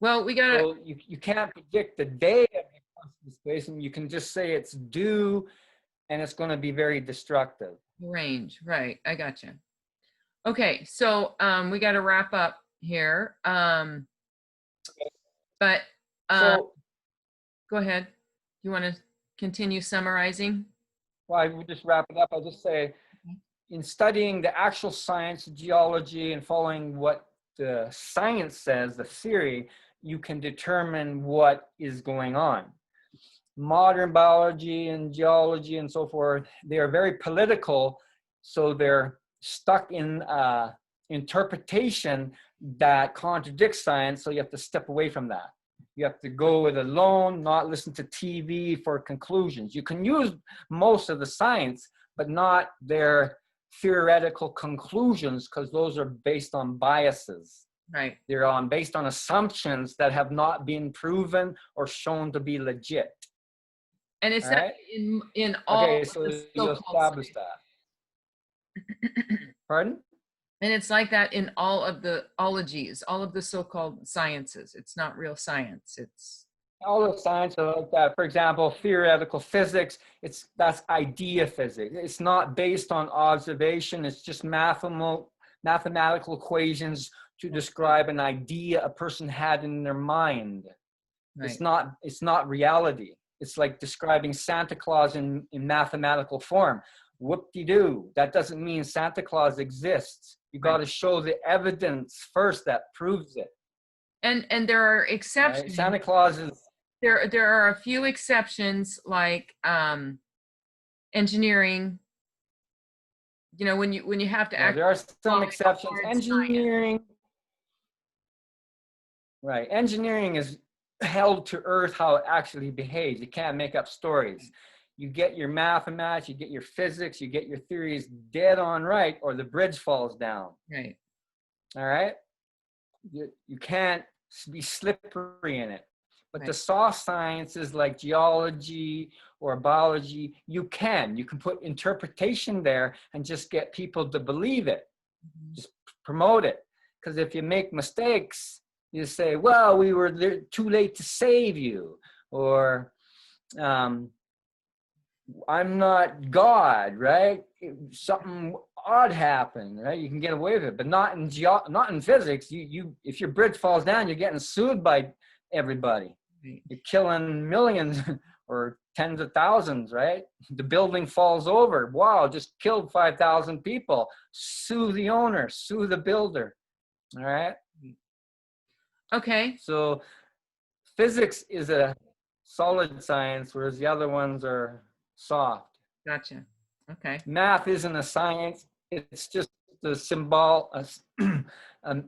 [SPEAKER 2] Well, we got to
[SPEAKER 1] So you can't predict the day of the constant displacement. You can just say it's due, and it's going to be very destructive.
[SPEAKER 2] range. Right. I gotcha. Okay. So we got to wrap up here. But
[SPEAKER 1] So,
[SPEAKER 2] go ahead. You want to continue summarizing?
[SPEAKER 1] well, I would just wrap it up. I'll just say, in studying the actual science, geology, and following what the science says, the theory, you can determine what is going on. Modern biology and geology and so forth, they are very political, so they're stuck in interpretation that contradicts science, so you have to step away from that. You have to go it alone, not listen to TV for conclusions. You can use most of the science, but not their theoretical conclusions, because those are based on biases.
[SPEAKER 2] Right.
[SPEAKER 1] They're based on assumptions that have not been proven or shown to be legit.
[SPEAKER 2] And it's
[SPEAKER 1] All right?
[SPEAKER 2] in all
[SPEAKER 1] Okay,
[SPEAKER 2] of
[SPEAKER 1] so
[SPEAKER 2] the
[SPEAKER 1] you
[SPEAKER 2] so-called
[SPEAKER 1] establish that. Pardon?
[SPEAKER 2] and it's like that in all of the ologies, all of the so-called sciences. It's not real science. It's
[SPEAKER 1] All the science are like that. For example, theoretical physics, that's idea physics. It's not based on observation. It's just mathematical equations to describe an idea a person had in their mind.
[SPEAKER 2] right.
[SPEAKER 1] It's not reality. It's like describing Santa Claus in mathematical form. Whoop-de-doo. That doesn't mean Santa Claus exists. You got to show the evidence first that proves it.
[SPEAKER 2] And there are exceptions.
[SPEAKER 1] Right? Santa Claus is
[SPEAKER 2] There are a few exceptions, like engineering. You know, when you have to
[SPEAKER 1] there are some
[SPEAKER 2] follow
[SPEAKER 1] exceptions.
[SPEAKER 2] hard
[SPEAKER 1] Engineering, right? Engineering is held to earth how it actually behaves. You can't make up stories. You get your mathematics, you get your physics, you get your theories dead on right, or the bridge falls down.
[SPEAKER 2] Right.
[SPEAKER 1] All right? You can't be slippery in it. But
[SPEAKER 2] Right.
[SPEAKER 1] the soft sciences like geology or biology, you can put interpretation there and just get people to believe it.
[SPEAKER 2] Mm-hmm.
[SPEAKER 1] Just promote it. Because if you make mistakes, you say, well, we were there too late to save you, or I'm not God, right? Something odd happened, right? You can get away with it, but not in physics. If your bridge falls down, you're getting sued by everybody.
[SPEAKER 2] Right.
[SPEAKER 1] You're killing millions or tens of thousands, right? The building falls over. Wow, just killed 5,000 people. Sue the owner, sue the builder. All right.
[SPEAKER 2] Okay.
[SPEAKER 1] So physics is a solid science, whereas the other ones are soft.
[SPEAKER 2] Gotcha. Okay.
[SPEAKER 1] Math isn't a science. It's just a symbol,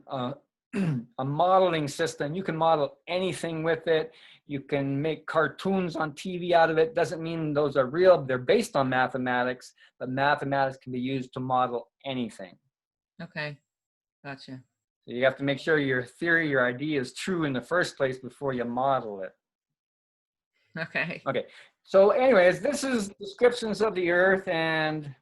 [SPEAKER 1] a modeling system. You can model anything with it. You can make cartoons on TV out of it. Doesn't mean those are real. They're based on mathematics, but mathematics can be used to model anything.
[SPEAKER 2] Okay. Gotcha.
[SPEAKER 1] So you have to make sure your theory, your idea is true in the first place before you model it.
[SPEAKER 2] Okay.
[SPEAKER 1] Okay. So anyways, this is descriptions of the earth and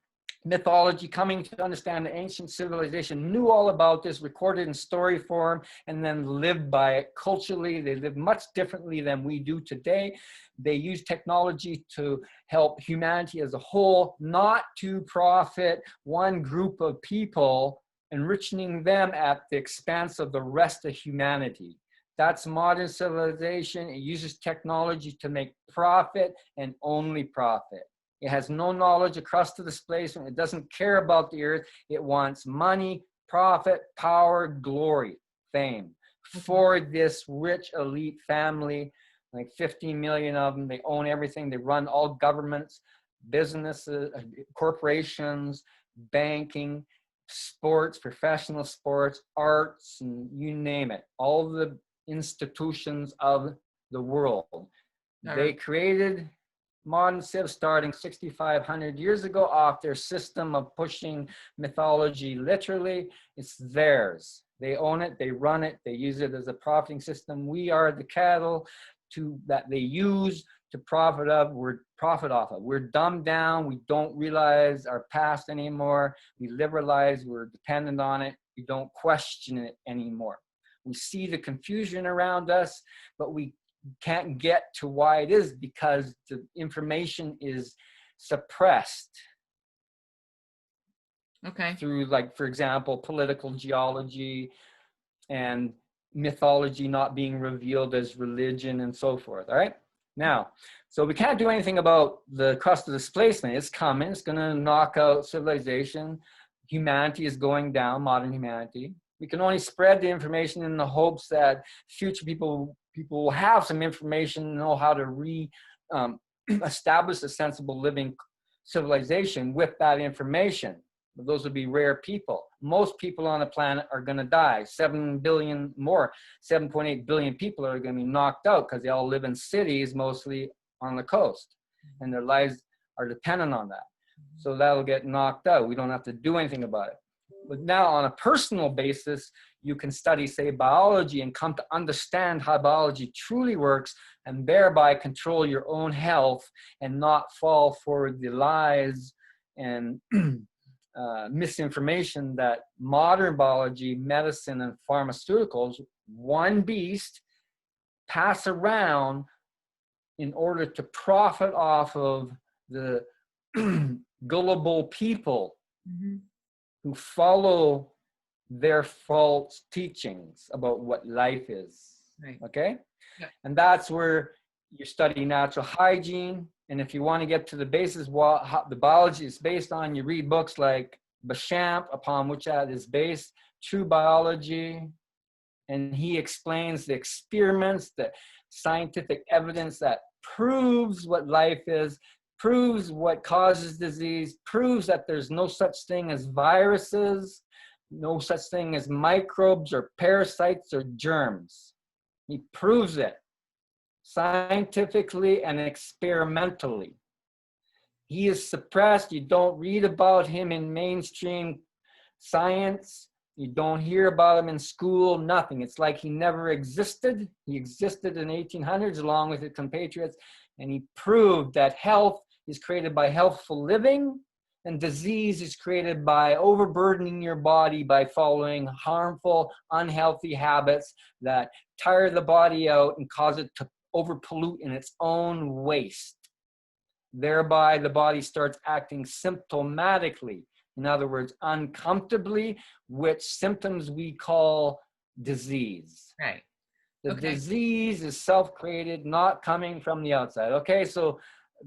[SPEAKER 1] mythology, coming to understand the ancient civilization, knew all about this, recorded in story form, and then lived by it culturally. They lived much differently than we do today. They use technology to help humanity as a whole, not to profit one group of people, enriching them at the expense of the rest of humanity. That's modern civilization. It uses technology to make profit and only profit. It has no knowledge across to displacement. It doesn't care about the earth. It wants money, profit, power, glory, fame for this rich elite family, like 15 million of them. They own everything. They run all governments, businesses, corporations, banking, sports, professional sports, arts, and you name it. All the institutions of the world. They created modern civ starting 6,500 years ago off their system of pushing mythology literally. It's theirs. They own it, they run it, they use it as a profiting system. We are the cattle that they use to profit off of. We're dumbed down, we don't realize our past anymore. We live our lives, we're dependent on it. We don't question it anymore. We see the confusion around us, but we can't get to why it is, because the information is suppressed.
[SPEAKER 2] Okay.
[SPEAKER 1] Through, like, for example, political geology and mythology not being revealed as religion and so forth. All right. Now, so we can't do anything about the crust of displacement. It's coming. It's going to knock out civilization. Humanity is going down, modern humanity. We can only spread the information in the hopes that future people will have some information, know how to establish a sensible living civilization with that information. But those would be rare people. Most people on the planet are going to die. 7 billion more, 7.8 billion people are going to be knocked out because they all live in cities, mostly on the coast, and their lives are dependent on that. So that'll get knocked out. We don't have to do anything about it. But now, on a personal basis, you can study, say, biology and come to understand how biology truly works, and thereby control your own health and not fall for the lies and misinformation that modern biology, medicine, and pharmaceuticals, one beast, pass around in order to profit off of the gullible people who follow their false teachings about what life is.
[SPEAKER 2] Right.
[SPEAKER 1] Okay?
[SPEAKER 2] Yeah.
[SPEAKER 1] And that's where you study natural hygiene. And if you want to get to the basis, what the biology is based on, you read books like Bechamp, upon which that is based, True Biology. And he explains the experiments, the scientific evidence that proves what life is, proves what causes disease, proves that there's no such thing as viruses, no such thing as microbes or parasites or germs. He proves it scientifically and experimentally. He is suppressed. You don't read about him in mainstream science. You don't hear about him in school, nothing. It's like he never existed. He existed in the 1800s along with his compatriots, and he proved that health is created by healthful living, and disease is created by overburdening your body by following harmful, unhealthy habits that tire the body out and cause it to overpollute in its own waste. Thereby, the body starts acting symptomatically. In other words, uncomfortably, which symptoms we call disease.
[SPEAKER 2] Right.
[SPEAKER 1] The
[SPEAKER 2] Okay.
[SPEAKER 1] disease is self-created, not coming from the outside. Okay, so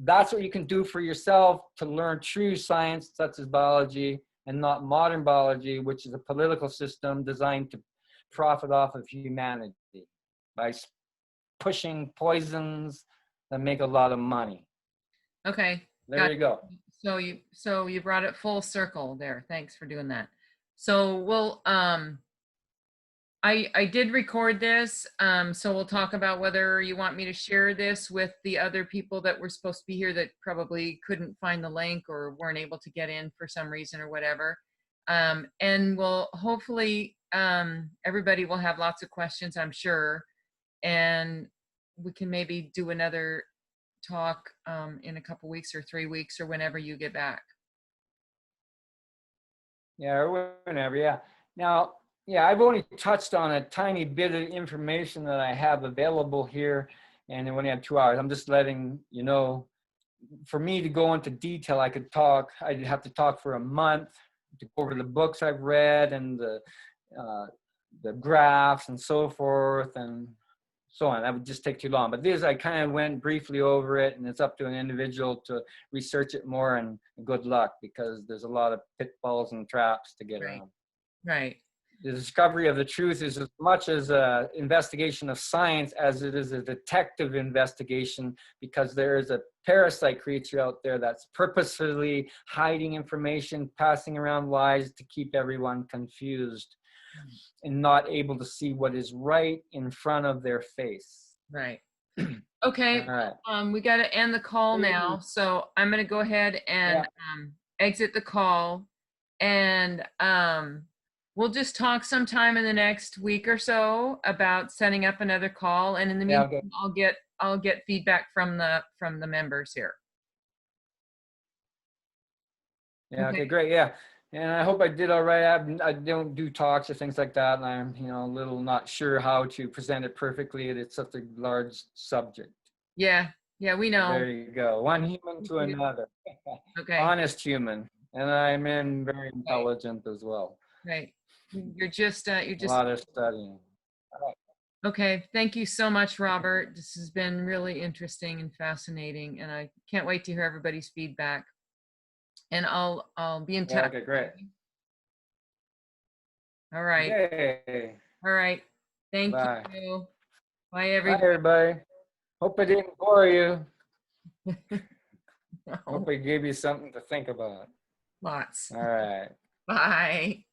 [SPEAKER 1] that's what you can do for yourself to learn true science, such as biology, and not modern biology, which is a political system designed to profit off of humanity by pushing poisons that make a lot of money.
[SPEAKER 2] Okay.
[SPEAKER 1] There you go.
[SPEAKER 2] So you brought it full circle there. Thanks for doing that. So we'll I did record this, so we'll talk about whether you want me to share this with the other people that were supposed to be here that probably couldn't find the link or weren't able to get in for some reason or whatever. And we'll hopefully everybody will have lots of questions, I'm sure, and we can maybe do another talk in a couple weeks or 3 weeks or whenever you get back.
[SPEAKER 1] Yeah, or whenever, yeah. Now, yeah, I've only touched on a tiny bit of information that I have available here, and we only have 2 hours. I'm just letting you know, for me to go into detail, I'd have to talk for a month to go over the books I've read and the graphs and so forth and so on. That would just take too long. But this, I kind of went briefly over it, and it's up to an individual to research it more, and good luck, because there's a lot of pitfalls and traps to get around.
[SPEAKER 2] Right.
[SPEAKER 1] The discovery of the truth is as much as an investigation of science as it is a detective investigation, because there is a parasite creature out there that's purposefully hiding information, passing around lies to keep everyone confused and not able to see what is right in front of their face.
[SPEAKER 2] Right. Okay.
[SPEAKER 1] All right.
[SPEAKER 2] We got to end the call now. So I'm going to go ahead and exit the call, and we'll just talk sometime in the next week or so about setting up another call. And in the meantime, I'll get feedback from the members here.
[SPEAKER 1] Yeah. Okay, great. Yeah. And I hope I did all right. I don't do talks or things like that, and I'm, a little not sure how to present it perfectly. It's such a large subject.
[SPEAKER 2] Yeah. Yeah, we know.
[SPEAKER 1] There you go. One human to another.
[SPEAKER 2] Okay.
[SPEAKER 1] Honest human. And I'm very
[SPEAKER 2] Right.
[SPEAKER 1] intelligent as well.
[SPEAKER 2] Right. You're
[SPEAKER 1] A
[SPEAKER 2] just
[SPEAKER 1] lot of studying. All right.
[SPEAKER 2] okay. Thank you so much, Robert. This has been really interesting and fascinating, and I can't wait to hear everybody's feedback. And I'll be in
[SPEAKER 1] Yeah,
[SPEAKER 2] touch.
[SPEAKER 1] okay, great.
[SPEAKER 2] All right.
[SPEAKER 1] Yay.
[SPEAKER 2] All right. Thank
[SPEAKER 1] Bye.
[SPEAKER 2] you. Bye,
[SPEAKER 1] Bye,
[SPEAKER 2] everybody.
[SPEAKER 1] everybody. Hope I didn't bore you.
[SPEAKER 2] No,
[SPEAKER 1] Hope I gave you something to think about.
[SPEAKER 2] lots.
[SPEAKER 1] All right.
[SPEAKER 2] Bye.